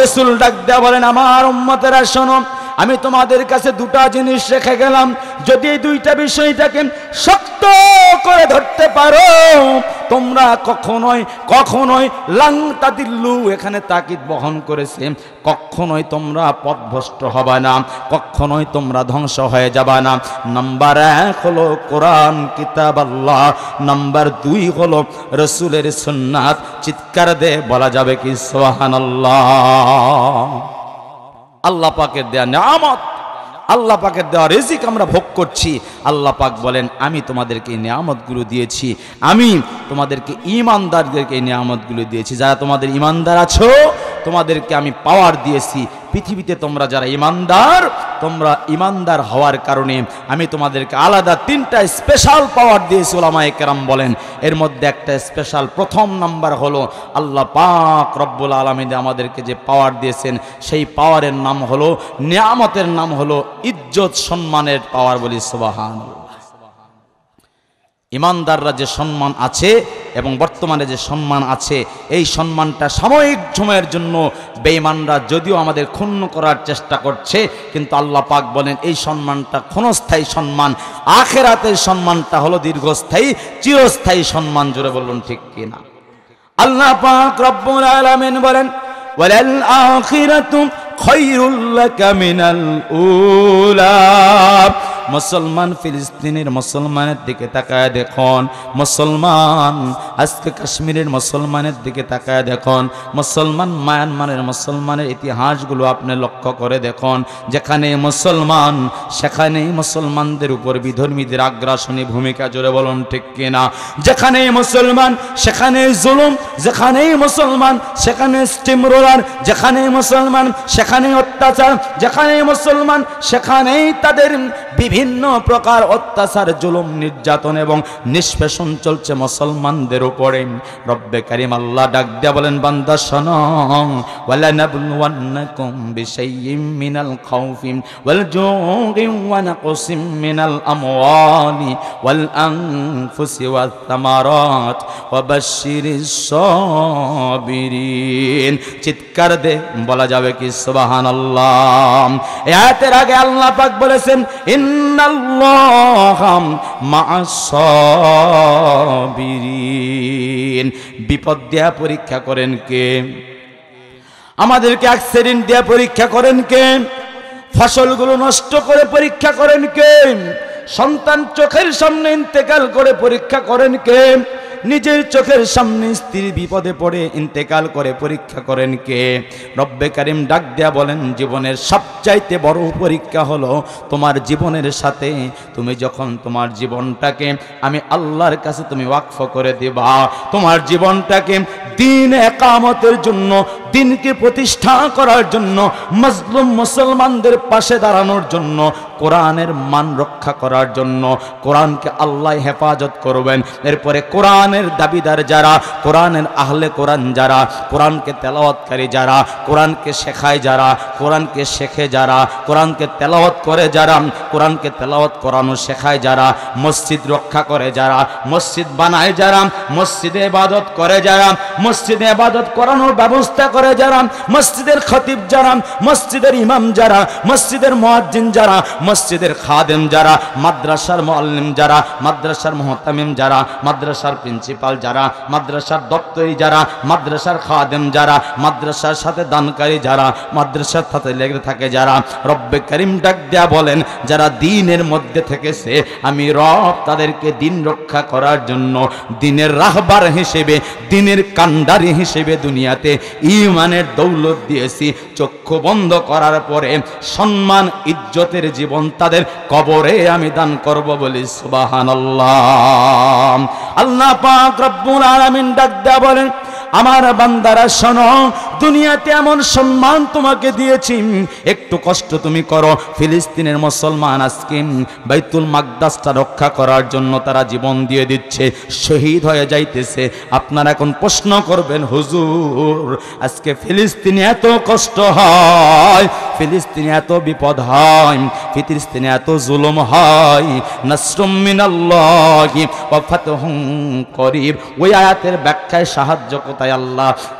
Speaker 1: রাসূল ডাক দেয়া বলেন আমার উম্মতেরা শোনো, আমি তোমাদের কাছে দুটা জিনিস রেখে গেলাম, যদি এই দুইটা বিষয়টাকে শক্ত করে ধরতে পারো, তোমরা কখনোই কখনোই লাং তাদিল্লু, এখানে তাকিদ বহন করেছে, কখনোই তোমরা পথভ্রষ্ট হবে না, কখনোই তোমরা ধ্বংস হয়ে যাবে না। নাম্বার 1 হলো কোরআন কিতাব আল্লাহ, নাম্বার 2 হলো রসুলের সুন্নাত। চিৎকার দিয়ে বলা যাবে কি সুবহানাল্লাহ। আল্লাহ পাকের দেয়া নিয়ামত, আল্লাহ পাকের দেওয়া রিজিক আমরা ভোগ করছি। আল্লাহ পাক বলেন আমি তোমাদেরকে এই নিয়ামতগুলো দিয়েছি, আমি তোমাদেরকে ঈমানদারদেরকে এই নিয়ামতগুলো দিয়েছি, যারা তোমাদের ঈমানদার আছো তোমাদেরকে আমি পাওয়ার দিয়েছি। পৃথিবীতে তোমরা যারা ঈমানদার, তোমরা ঈমানদার হওয়ার কারণে আমি তোমাদেরকে আলাদা 3টা স্পেশাল পাওয়ার দিয়েছি। উলামায়ে কেরাম বলেন এর মধ্যে একটা স্পেশাল, প্রথম নাম্বার হলো আল্লাহ পাক রব্বুল আলামিন আমাদেরকে যে পাওয়ার দিয়েছেন, সেই পাওয়ারের নাম হলো, নিয়ামতের নাম হলো ইজ্জত সম্মানের পাওয়ার। বলি সুবহানাল্লাহ। ঈমানদাররা যে সম্মান আছে, এবং বর্তমানে যে সম্মান আছে এই সম্মানটা সাময়িক সময়ের জন্য বেঈমানরা যদিও আমাদের ক্ষুণ্ণ করার চেষ্টা করছে, কিন্তু আল্লাহ পাক বলেন এই সম্মানটা ক্ষণস্থায়ী সম্মান, আখিরাতের সম্মানটা হলো দীর্ঘস্থায়ী চিরস্থায়ী সম্মান। জোরে বলুন ঠিক কিনা? আল্লাহ পাক রব্বুল আলামিন বলেন ওয়ালাল আখিরাতু খায়রুল লাকা মিনাল উলা। মুসলমান ফিলিস্তিনের মুসলমানের দিকে তাকায় দেখুন, মুসলমান আজকে কাশ্মীরের মুসলমানের দিকে তাকায় দেখুন, মুসলমান মায়ানমারের মুসলমানের ইতিহাসগুলো আপনি লক্ষ্য করে দেখুন, যেখানে মুসলমান সেখানেই মুসলমানদের উপর বিধর্মীদের আগ্রাসনী ভূমিকা। জোরে বলুন ঠিক কিনা? যেখানে মুসলমান সেখানে জুলুম, যেখানেই মুসলমান সেখানে স্টিমরোলার, যেখানে মুসলমান সেখানে অত্যাচার, যেখানে মুসলমান সেখানেই তাদের বিভিন্ন প্রকার অত্যাচার, জুলুম, নির্যাতন এবং নিষ্পেষণ চলছে মুসলমানদের উপরে। রব্বে কারীম আল্লাহ ডাক দিয়া বলেন, বান্দা শোনো, ওয়ালা নাবলুওয়ান্নাকুম বিশাইইম মিনাল খাউফি ওয়াল জু'i ওয়া নাকসিম মিনাল আমওয়ালি ওয়াল আনফুসি ওয়াস সামারাত ওয়া বাশশিরিস সাবিরিন। চিৎকার দে বলা যাবে কি সুবহানাল্লাহ? এই আয়াতের আগে আল্লাহ পাক বলেছেন ইন্নাল্লাহা মা'আস সাবিরিন। বিপদ দেয়া পরীক্ষা করেন কে? আমাদেরকে অ্যাক্সিডেন্ট দেয়া পরীক্ষা করেন কে? ফসলগুলো নষ্ট করে পরীক্ষা করেন কে? সন্তান চোখের সামনে ইন্তেকাল করে পরীক্ষা করেন কে? নিজের চোখের সামনে স্ত্রী বিপদে পড়ে ইন্তেকাল করে পরীক্ষা করেন কে? রব্বে কারীম ডাক দেয়া বলেন, জীবনের সবচাইতে বড় পরীক্ষা হলো তোমার জীবনের সাথে তুমি যখন তোমার জীবনটাকে আমি আল্লাহর কাছে তুমি ওয়াকফ করে দিবা, তোমার জীবনটাকে দ্বীন ইকামতের জন্য, দ্বীনকে প্রতিষ্ঠা করার জন্য, মাজলুম মুসলমানদের পাশে দাঁড়ানোর জন্য, কোরআনের মান রক্ষা করার জন্য। কোরআনকে আল্লাহ হেফাজত করবেন। এরপরে কোরআনের দাবিদার যারা, কোরআনের আহলে কোরআন যারা, কোরআনকে তেলাওয়াতকারী যারা, কোরআনকে শেখায় যারা, কোরআনকে শেখে যারা, কোরআনকে তেলাওয়াত করে যারা, কোরআনকে তেলাওয়াত করানো শেখায় যারা, মসজিদ রক্ষা করে যারা, মসজিদ বানায় যারা, মসজিদে ইবাদত করে যারা, মসজিদে ইবাদত করানোর ব্যবস্থা করে যারা, মসজিদের খতিব যারা, মসজিদের ইমাম যারা, মসজিদের মুয়াজ্জিন যারা, মসজিদের খাদেম যারা, মাদ্রাসার মুআল্লিম যারা, মাদ্রাসার মুহতামিম যারা, মাদ্রাসার প্রিন্সিপাল যারা, মাদ্রাসার দপ্তরি যারা, মাদ্রাসার খাদেম যারা, মাদ্রাসার সাথে দানকারী যারা, মাদ্রাসার সাথে লেগে থাকে যারা, রব্বে কারীম ডাক দেয়া বলেন, যারা দ্বীনের মধ্যে থেকেছে আমি রব তাদেরকে দ্বীন রক্ষা করার জন্য দ্বীনের রাহবার হিসেবে, দ্বীনের কান্ডারি হিসেবে দুনিয়াতে ঈমানের দৌলত দিয়েছি। চক্ষু বন্ধ করার পরে সম্মান ইজ্জতের জীবন তাদের কবরে আমি দান করব বলি সুবহানাল্লাহ। আল্লাহ পাক রব্বুল আলামিন ডাক দেয়া বলেন, আমার বান্দারা শোনো, দুনিয়াতে এমন সম্মান তোমাকে দিয়েছি, একটু কষ্ট তুমি করো। ফিলিস্তিনের মুসলমান আজকে বাইতুল মাকদাসটা রক্ষা করার জন্য তারা জীবন দিয়ে দিচ্ছে, শহীদ হয়ে যাইতেছে। আপনারা এখন প্রশ্ন করবেন, হুজুর আজকে ফিলিস্তিনে এত কষ্ট হয়, ফিলিস্তিনে এত বিপদ হয়, ফিলিস্তিনে এত জুলুম হয়, নাসরুম মিনাল্লাহি ওয়া ফাতহুন করিব, ওই আয়াতের ব্যাখ্যায় সাহায্য কোথায়?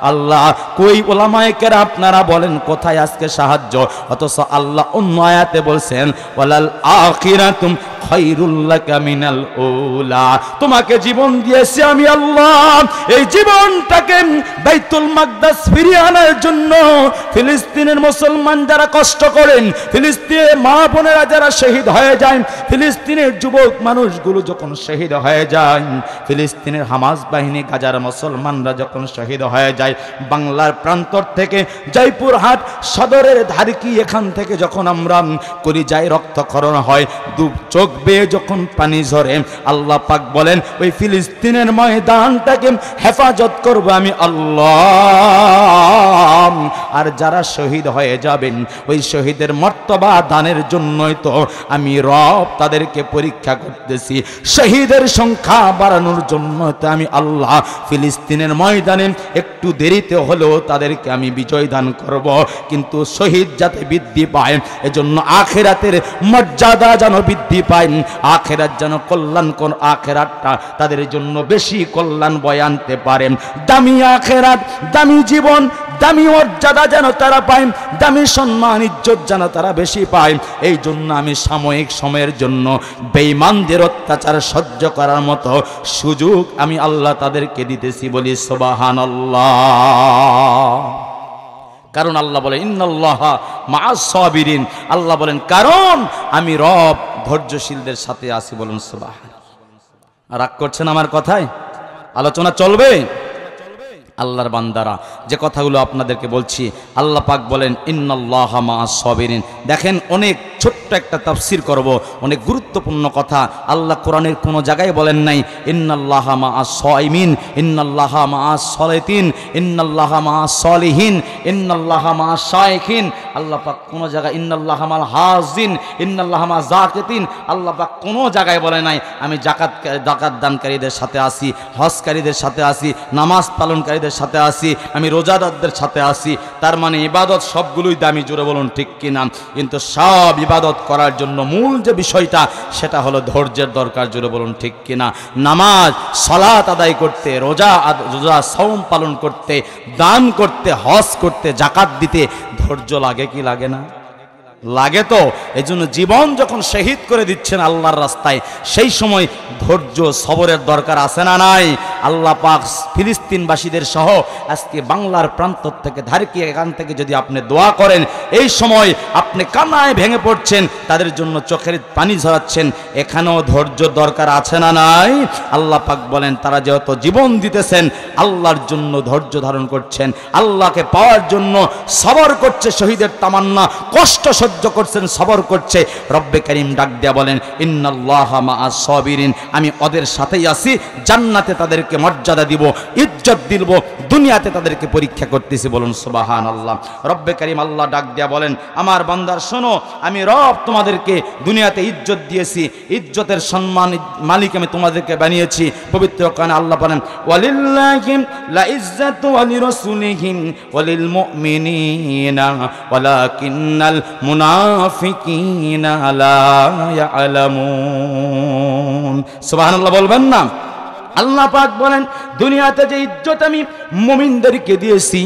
Speaker 1: আল্লাহ কই? উলামায়ে কেরাম আপনারা বলেন কোথায় আজকে সাহায্য? অথচ আল্লাহ অন্য আয়াতে বলছেন ওয়ালাল আখিরাতুম খায়রুল লাকা মিনাল উলা। তোমাকে জীবন দিয়েছি আমি আল্লাহ, এই জীবনটাকে বাইতুল মাকদাস ফিরিয়ে আনার জন্য ফিলিস্তিনের মুসলমান যারা কষ্ট করেন, ফিলিস্তিনের মা বোনেরা যারা শহীদ হয়ে যায়, ফিলিস্তিনের যুবক মানুষগুলো যখন শহীদ হয়ে যায়, ফিলিস্তিনের হামাস বাহিনী গাজার মুসলমানরা যখন শহীদ হয়ে যায়, বাংলার প্রান্তর থেকে জয়পুরহাট সদরের ধারকি এখান থেকে যখন আমরা করি যাই রক্তক্ষরণ হয়, দু চোখ বেয়ে যখন পানি ঝরে, আল্লাহ পাক বলেন ওই ফিলিস্তিনের ময়দানটাকে হেফাজত করব আমি আল্লাহ। আর যারা শহীদ হয়ে যাবেন ওই শহীদের মর্তবা দানের জন্য জন্যই তো আমি রব তাদেরকে পরীক্ষা করতেছি। শহীদের সংখ্যা বাড়ানোর জন্য তো আমি আল্লাহ ফিলিস্তিনের ময়দানে একটু দেরিতে হলেও তাদেরকে আমি বিজয় দান করব, কিন্তু শহীদ যাতে বৃদ্ধি পায় এজন্য আখিরাতের মর্যাদা যেন বৃদ্ধি পায়, আখিরাত যেন কল্যাণকর, আখিরাতটা তাদের জন্য বেশি কল্যাণ বয়ে আনতে পারে। দামি আখিরাত, দামি জীবন, দামি মর্যাদা যেন তারা পায়, দামি সম্মান ইজ্জত যেন তারা বেশি পায়। এই জন্য আমি সাময়িক সময়ের জন্য বেঈমানদের অত্যাচার সহ্য করার মতো সুযোগ আমি আল্লাহ তাদেরকে দিতেছি। বলি সুবহানাল্লাহ। কারণ আল্লাহ বলেন ইন্নাল্লাহা মাআস সাবিরিন, আল্লাহ বলেন কারণ আমি রব ধৈর্যশীলদের সাথে আছি। বলুন সুবহানাল্লাহ। রাগ করছেন আমার কথায়? আলোচনা চলবে। আল্লাহর বান্দারা, যে কথাগুলো আপনাদেরকে বলছি, আল্লাহ পাক বলেন ইন্নাল্লাহা মাআস সাবিরিন। দেখেন, অনেক ছোট্ট একটা তাফসীর করব, অনেক গুরুত্বপূর্ণ কথা। আল্লাহ কোরআনের কোনো জায়গায় বলেন নাই ইন্নাল্লাহা মাআস সাইমিন, ইন্নাল্লাহা মাআস সালিতিন, ইন্নাল্লাহা মাআস সালিহিন, ইন্নাল্লাহা মাআস শাইখিন। আল্লাহ পাক কোনো জায়গায় ইন্নাল্লাহা মাল হাজিন, ইন্নাল্লাহা মাআ যাকিতিন, আল্লাহ পাক কোনো জায়গায় বলে নাই আমি যাকাত দানকারীদের সাথে আছি, হজকারীদের সাথে আছি, নামাজ পালনকারীদের সাথে আছি, আমি রোজাদারদের সাথে আছি। তার মানে ইবাদত সবগুলোই দামি, জোরে বলুন ঠিক কিনা? কিন্তু সব ইবাদত করার জন্য মূল যে বিষয়টা সেটা হলো ধৈর্যের দরকার, জোরে বলুন ঠিক কিনা? নামাজ সালাত আদায় করতে, রোজা সাওম পালন করতে, দান করতে, হজ করতে, যাকাত দিতে ধৈর্য লাগে কি লাগে না? লাগে তো। এই জন্য জীবন যখন শহীদ করে দিচ্ছেন আল্লাহর রাস্তায়, সেই সময় ধৈর্য সবরের দরকার আছে না নাই? আল্লাহ পাক ফিলিস্তিনবাসীদের সহ আজকে বাংলার প্রান্ত থেকে ধারকি এখান থেকে যদি আপনি দোয়া করেন, এই সময় আপনি কান্নায় ভেঙে পড়ছেন, তাদের জন্য চোখের পানি ঝরাচ্ছেন, এখানেও ধৈর্য দরকার আছে না নাই? আল্লাহ পাক বলেন তারা যেহেতু জীবন দিতেছেন আল্লাহর জন্য, ধৈর্য ধারণ করছেন, আল্লাহকে পাওয়ার জন্য সবর করছে, শহীদের তামান্না, কষ্ট সহ্য করছেন, সবর করছে। রব্বে কারীম ডাক দেয়া বলেন ইন্নাল্লাহা মাআস সাবিরিন, আমি ওদের সাথেই আছি, জান্নাতে তাদেরকে মর্যাদা দিব, ইজ্জত দিব, দুনিয়াতে তাদেরকে পরীক্ষা করতেছি। বলুন সুবহানাল্লাহ। রব্বে কারীম আল্লাহ ডাক দেয়া বলেন আমার বান্দার শোনো, আমি রব তোমাদেরকে দুনিয়াতে ইজ্জত দিয়েছি, ইজ্জতের সম্মান মালিক আমি তোমাদেরকে বানিয়েছি। পবিত্র কোরআনে আল্লাহ বলেন ওয়ালিল্লাহি লা ইজ্জাতু ওয়া লিরাসূলিহি ওয়া লিল মুমিনিনা ওয়ালাকিন্নাল মুনাফিকিনা লা ইয়ালামুন। সুবহানাল্লাহ বলবেন না? আল্লাহ পাক বলেন দুনিয়াতে যে ইজ্জত আমি মুমিনদেরকে দিয়েছি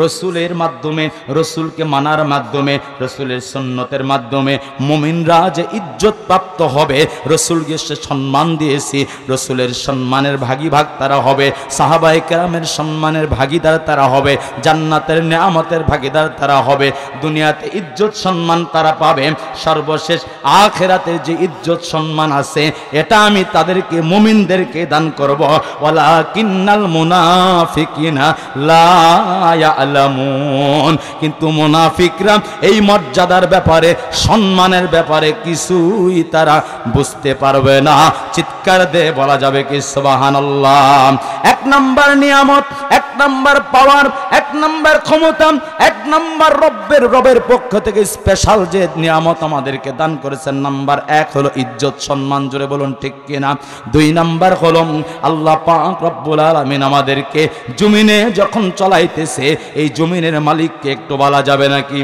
Speaker 1: রসুলের মাধ্যমে, রসুলকে মানার মাধ্যমে, রসুলের সুন্নতের মাধ্যমে মুমিনরা যে ইজ্জত প্রাপ্ত হবে, রসুলকে সে সম্মান দিয়েছি, রসুলের সম্মানের ভাগীভাগ তারা হবে, সাহাবায়ে কেরামের সম্মানের ভাগীদার তারা হবে, জান্নাতের নেয়ামতের ভাগীদার তারা হবে, দুনিয়াতে ইজ্জত সম্মান তারা পাবে, সর্বশেষ আখিরাতে যে ইজ্জত সম্মান আছে এটা আমি তাদেরকে মুমিনদেরকে দান করব। ওয়ালাকিন্নাল মুনাফিকিনা লা ইয়ালামুন, কিন্তু মুনাফিকরা এই মর্যাদার ব্যাপারে, সম্মানের ব্যাপারে কিছুই তারা বুঝতে পারবে না। চিৎকার দিয়ে বলা যাবে কি সুবহানাল্লাহ? এক নাম্বার নিয়ামত, এক নাম্বার পাওয়ার, এক নাম্বার ক্ষমতা, এক নাম্বার রবের পক্ষ থেকে স্পেশাল যে নিয়ামত আমাদেরকে দান করেছেন, নাম্বার এক হলো ইজ্জত সম্মান, জোরে বলুন ঠিক কিনা? দুই নাম্বার হলো আল্লাহ পাক রব্বুল আলামিন আমাদেরকে জমিনে যখন চলাইতেছে, এই জমিনের মালিককে একটু বলা যাবে নাকি?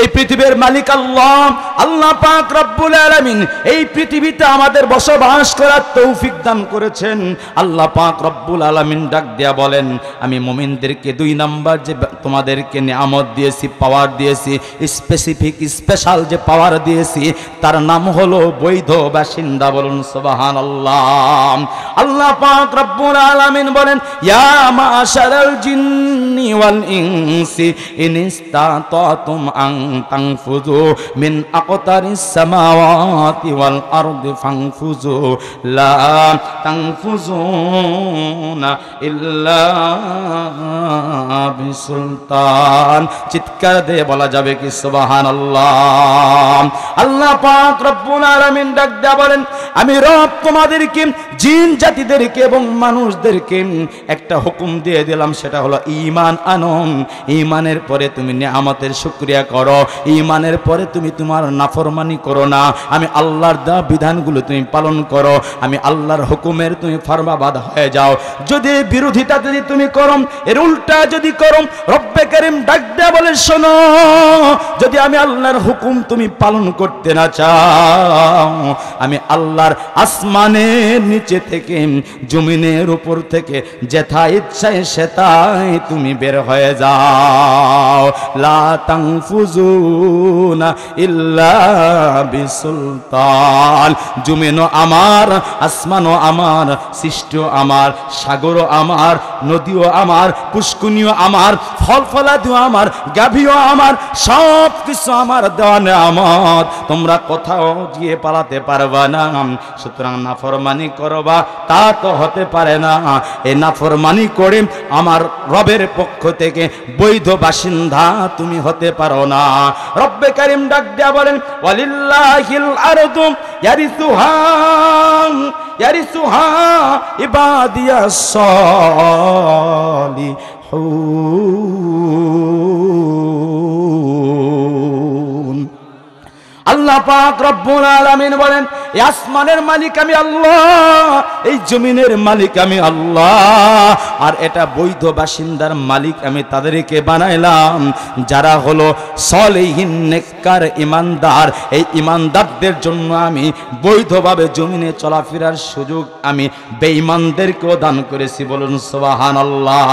Speaker 1: এই পৃথিবীর মালিক আল্লাহ, আল্লাহ পাক রব্বুল আলামিন এই পৃথিবীতে আমাদের বসবাস করার তৌফিক দান করেছেন। আল্লাহ পাক রব্বুল আলামিন ডাক দেয়া বলেন আমি মুমিনদেরকে দুই নাম্বার যে তোমাদেরকে নিয়ামত দিয়েছি, পাওয়ার দিয়েছি, স্পেসিফিক স্পেশাল যে পাওয়ার দিয়েছি তার নাম হলো বৈধ বাসিন্দা। বলুন সুবহানাল্লাহ। আল্লাহ পাক রব্বুল আলামিন বলেন ইয়া মাশারাল জিন্নি ওয়াল ইনসি ইনিস্তাতাতুম আন তানফুযু মিন আকতারিস সামাওয়াতি ওয়াল আরদি ফানফুযু লা তানফুযুনা ইল্লা বিসুলতান। চিৎকার দিয়ে বলা যাবে কি সুবহানাল্লাহ? আল্লাহ পাক রব্বুল আলামিন ডাক দেয়া বলেন আমি রব তোমাদেরকে জিন জাতিদেরকে এবং মানুষদেরকে একটা হুকুম দিয়ে দিলাম, সেটা হলো ঈমান আনো। ঈমানের পরে তুমি নিয়ামতের শুকরিয়া করো, ঈমানের পরে তুমি তোমার নাফরমানি করো না। আমি আল্লাহর দেওয়া বিধানগুলো তুমি পালন করো, আমি আল্লাহর হুকুমের তুমি ফরমাবাদ হয়ে যাও। যদি বিরোধিতা যদি তুমি করো, এর উল্টা যদি করো, রব্বে কারীম ডাক দেয়া বলে শোনো, যদি আমি আল্লাহর হুকুম তুমি পালন করতে না চাও, আমি আল্লাহর আসমানের নিচে থেকে জমিনের উপর থেকে যেথা ইচ্ছায় সেটাই তুমি বের হয়ে যাও। লা তানফুজুনা ইল্লা বিসুলতান। জমিনও আমার, আসমানও আমার, সৃষ্টিও আমার, সাগরও আমার, নদীও আমার, পুষ্কুনিও আমার, ফল ফলাদিও আমার, গাভীও আমার, সব কিছু আমার দেওয়া নেয়ামত। তোমরা কোথাও গিয়ে পালাতে পারবা না। সুতরাং নাফরমানি করবা তা তো হতে পারে না। এই নাফরমানি করে আমার রবের পক্ষ থেকে বৈধ বাসিন্দা তুমি হতে পারো না। রব্বে কারীম ডাক দেয়া বলেন, ওয়ালিল্লাহিল আরদু ইয়ারিসুহা ইবাদিয়াস সালিহুন। আল্লাহ পাক রব্বুল আলামিন বলেন, এই আসমানের মালিক আমি আল্লাহ, এই জমিনের মালিক আমি আল্লাহ, আর এটা বৈধ বাসিন্দার মালিক আমি তাদেরকে বানাইলাম যারা হলো সলিহিন নেককার ইমানদার। এই ইমানদারদের জন্য আমি বৈধভাবে জমিনে চলাফেরার সুযোগ আমি বেঈমানদেরকেও দান করেছি। বলুন সুবহানাল্লাহ।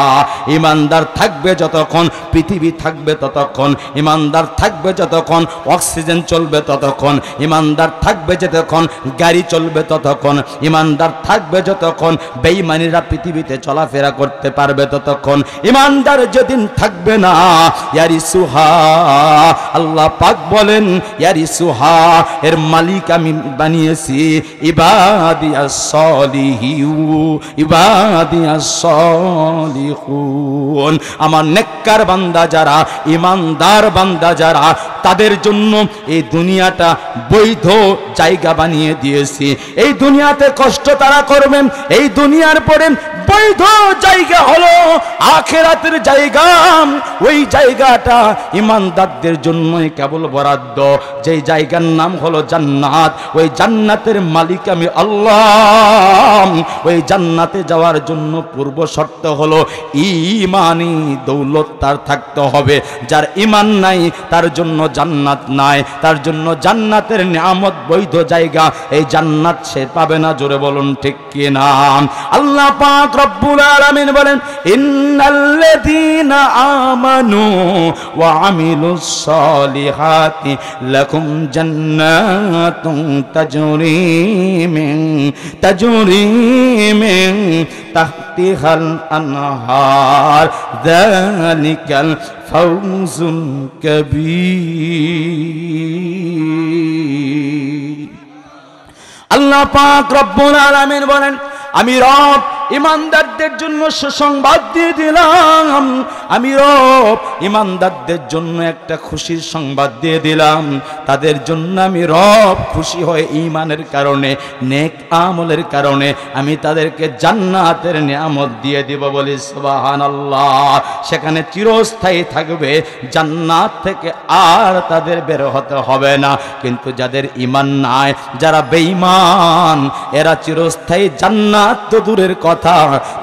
Speaker 1: ইমানদার থাকবে যতক্ষণ, পৃথিবী থাকবে ততক্ষণ, ইমানদার থাকবে যতক্ষণ, অক্সিজেন চলবে ততক্ষণ, ইমানদার থাকবে যতক্ষণ, গাড়ি চলবে ততক্ষণ, ইমানদার থাকবে যতক্ষণ, বেঈমানিরা পৃথিবীতে চলাফেরা করতে পারবে ততক্ষণ। ইমানদার যেদিন থাকবে না, ইয়ারিসুহা, আল্লাহ পাক বলেন ইয়ারিসুহা, এর মালিক আমি বানিয়েছি ইবাদিয়াস সলিহুন, ইবাদিয়াস সলিহুন। আমার নেককার বান্দা যারা, ইমানদার বান্দা যারা, তাদের জন্য এই দুনিয়াটা বৈধ জায়গা বানিয়ে দিয়েছি। এই দুনিয়াতে কষ্ট তারা করবেন, এই দুনিয়ার পরে বৈধ জায়গা হলো আখিরাতের জায়গা। ওই জায়গাটা ইমানদারদের জন্যই কেবল বরাদ্দ, যেই জায়গার নাম হলো জান্নাত। ওই জান্নাতের মালিক আমি আল্লাহ। ওই জান্নাতে যাওয়ার জন্য পূর্ব শর্ত হলো ঈমানি দৌলত তার থাকতে হবে। যার ঈমান নাই তার জন্য জান্নাত নাই, তার জন্য জান্নাতের নিয়ামত বৈধ জায়গা, এই জান্নাত সে পাবে না। জোরে বলুন ঠিক কি না? আল্লাহ পাক রব্বুল আলামিন বলেন, ইন্নাল্লাযীনা আমানু ওয়া আমিলুস সালিহাতি লাকুম জান্নাতুন তাজরি মিন তাহতিহাল আনহার যালিকাল ফাউজুল কাবীর। আল্লাহ পাক রব্বুল আলামিন বলেন, আমি রব ইমানদারদের জন্য সুসংবাদ দিয়ে দিলাম। আমি রব ইমানদারদের জন্য একটা খুশির সংবাদ দিয়ে দিলাম। তাদের জন্য আমি রব খুশি হয়ে ঈমানের কারণে, নেক আমলের কারণে আমি তাদেরকে জান্নাতের নিয়ামত দিয়ে দিব। বলি সুবহানাল্লাহ। সেখানে চিরস্থায়ী থাকবে, জান্নাত থেকে আর তাদের বের হতে হবে না। কিন্তু যাদের ঈমান নাই, যারা বেঈমান, এরা চিরস্থায়ী জান্নাত তো দূরের কথা,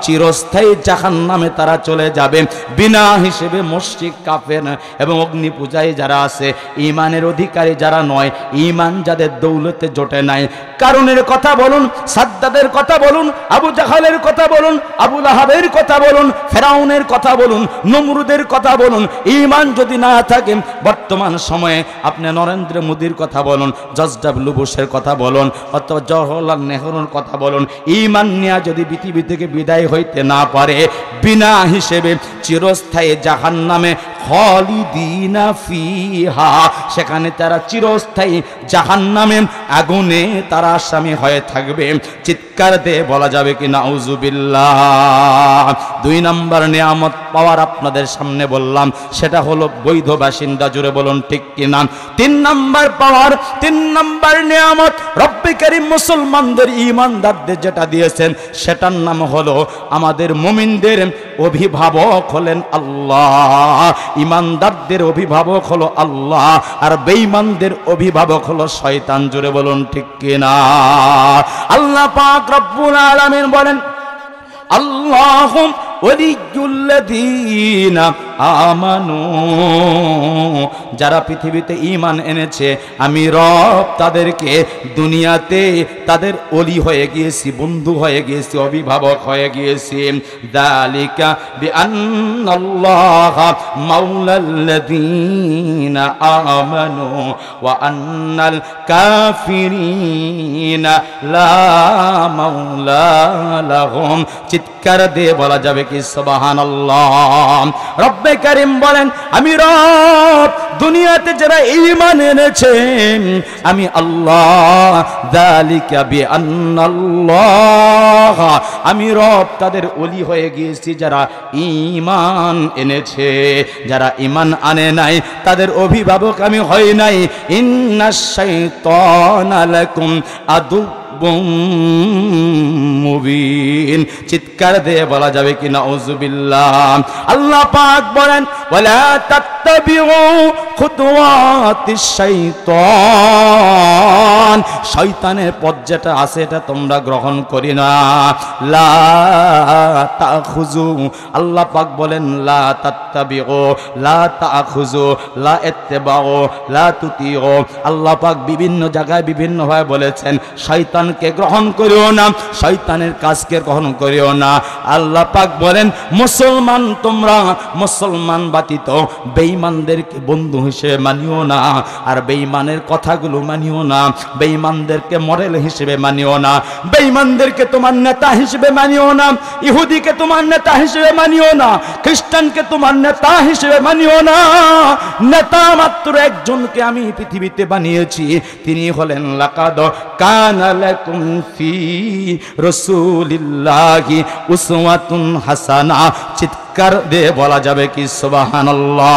Speaker 1: চিরস্থায়ী জাহান্নামে তারা চলে যাবে বিনা হিসেবে। মুশরিক, কাফের এবং অগ্নি পূজায় যারা আছে, ঈমানের অধিকারী যারা নয়, ঈমান যাদের দৌলতে জোটে নাই, কারণের কথা বলুন, সাদ্দাদের কথা বলুন, আবু জাহালের কথা বলুন, আবু লাহাবের কথা বলুন, ফেরাউনের কথা বলুন, নমরুদের কথা বলুন, ঈমান যদি না থাকে, বর্তমান সময়ে আপনি নরেন্দ্র মোদীর কথা বলুন, জর্জ ডব্লিউ বুশের কথা বলুন, অথবা জওহরলাল নেহরুর কথা বলুন, ঈমান নিয়ে যদি পৃথিবী থেকে বিদায় হইতে না পারে, বিনা হিসেবে চিরস্থায়ী জাহান্নামে খালিদিনা ফিহা, সেখানে তারা চিরস্থায়ী জাহান্নামে আগুনে তারা আসামি হয়ে থাকবে। চিৎকার দিয়ে বলা যাবে কি নাউজুবিল্লাহ। 2 নম্বর নিয়ামত পাওয়ার আপনাদের সামনে বললাম, সেটা হলো বৈধ বাসিন্দা। জুড়ে বলুন ঠিক কিনা। 3 নম্বর পাওয়ার, 3 নম্বর নিয়ামত রব্বে কারীম মুসলমানদের ঈমানদারদের যেটা দিয়েছেন সেটার নাম হলো আমাদের মুমিনদের অভিভাবক হলেন আল্লাহ। ঈমানদারদের অভিভাবক হলো আল্লাহ, আর বেঈমানদের অভিভাবক হলো শয়তান। জুড়ে বলুন ঠিক কিনা। আল্লাহ পাক রব্বুল আলামিন বলেন, আল্লাহু ওয়ালিয়ুল্লাযীনা আমানু, যারা পৃথিবীতে ঈমান এনেছে আমি রব তাদেরকে দুনিয়াতে তাদের ওলি হয়ে গিয়েছি, বন্ধু হয়ে গিয়েছি, অভিভাবক হয়ে গিয়েছি। যালিকা বিআন্নাল্লাহা মাওলাল্লাযীনা আমানু ওয়া আন্নাল কাফিরিনা লা মাওলা লাহুম। চিৎকার দিয়ে বলা যাবে কি সুবহানাল্লাহ। রব্বে কারীম বলেন, আমি রব দুনিয়াতে যারা ঈমান এনেছেন আমি আল্লাহ, যালিকা বিআন্নাল্লাহ, আমি রব তাদের ওলি হয়ে গিয়েছি যারা ঈমান এনেছে। যারা ঈমান আনে নাই তাদের অভিভাবক আমি হই নাই। ইন্নাশ শাইতানা লাকুম আদু মুবিন। চিৎকার দিয়ে বলা যাবে কি নাউজুবিল্লাহ। আল্লাহ পাক বলেন, ওয়ালা তাত্তাবিউ খুতুওয়াতিশ শাইতান, শয়তানের পথ যেটা আছে এটা তোমরা গ্রহণ করি না। লা তাখুযু, আল্লাহ পাক বলেন লা তাত্তাবিউ, লা তাখুযু, লা ইত্তিবাউ, লা তুতিউ। আল্লাহ পাক বিভিন্ন জায়গায় বিভিন্ন ভাবে বলেছেন শয়তানকে গ্রহণ করিও না, শয়তানের কাজকে গ্রহণ করিও না। আল্লাহ পাক বলেন, মুসলমান তোমরা মুসলমান ব্যতীত বেঈমানদেরকে বন্ধু হিসেবে মানিও না, আর বেঈমানের কথাগুলো মানিও না, বেঈমানদেরকে মডেল হিসেবে মানিও না, বেঈমানদেরকে তোমার নেতা হিসেবে মানিও না, ইহুদিকে তোমার নেতা হিসেবে মানিও না, খ্রিস্টানকে তোমার নেতা হিসেবে মানিও না। নেতা মাত্র একজনকে আমি পৃথিবীতে বানিয়েছি, তিনি হলেন লাকাদ কানা লাকুম ফি রাসূলিল্লাহি উসওয়াতুন হাসানা। চিৎকার দিয়ে বলা যাবে কি সুবহানাল্লাহ।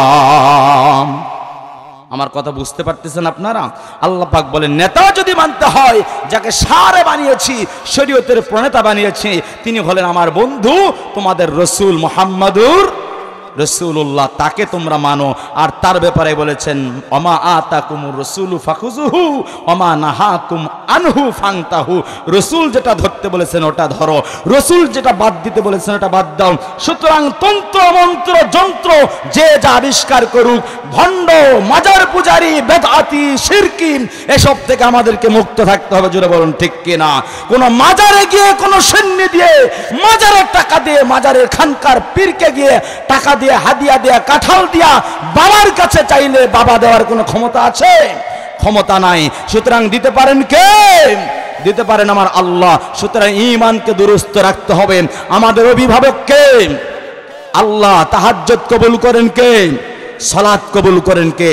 Speaker 1: আমার কথা বুঝতে পারতেছেন আপনারা? আল্লাহ পাক বলেন, নেতা যদি মানতে হয়, যাকে সারে বানিয়েছি, শরীয়তের প্রণেতা বানিয়েছি, তিনি হলেন আমার বন্ধু, তোমাদের রাসূল মুহাম্মাদুর রাসূলুল্লাহ, তাকে তোমরা মানো। আর তার ব্যাপারে বলেছেন, ওমা আতাকুমুর রাসূলু ফাখুযুহু ওমা নাহাকুম আনহু ফান্তাহু। রাসূল যেটা ধরতে বলেছেন ওটা ধরো, রাসূল যেটা বাদ দিতে বলেছেন ওটা বাদ দাও। সুতরাং তন্ত্র মন্ত্র যন্ত্র যে যা আবিষ্কার করুক, ভণ্ড মাজার পূজারী বেদআতি শিরকি, এসব থেকে আমাদেরকে মুক্ত থাকতে হবে। জোরে বলুন ঠিক কিনা। কোন মাজারে গিয়ে কোন সৈন্য দিয়ে, মাজারের টাকা দিয়ে, মাজারের খানকার পীরকে গিয়ে টাকা দিয়ে, হাদিয়া দিয়া, কাঁঠাল দিয়া বাবার কাছে চাইলে বাবা দেওয়ার কোনো ক্ষমতা আছে? ক্ষমতা নাই। সুতরাং দিতে পারেন কে? দিতে পারেন আমার আল্লাহ। সুতরাং ঈমানকে দুরুস্ত রাখতে হবে। আমাদের অভিভাবক কে? আল্লাহ। তাহাজ্জুদ কবুল করেন কে? সালাত কবুল করেন কে?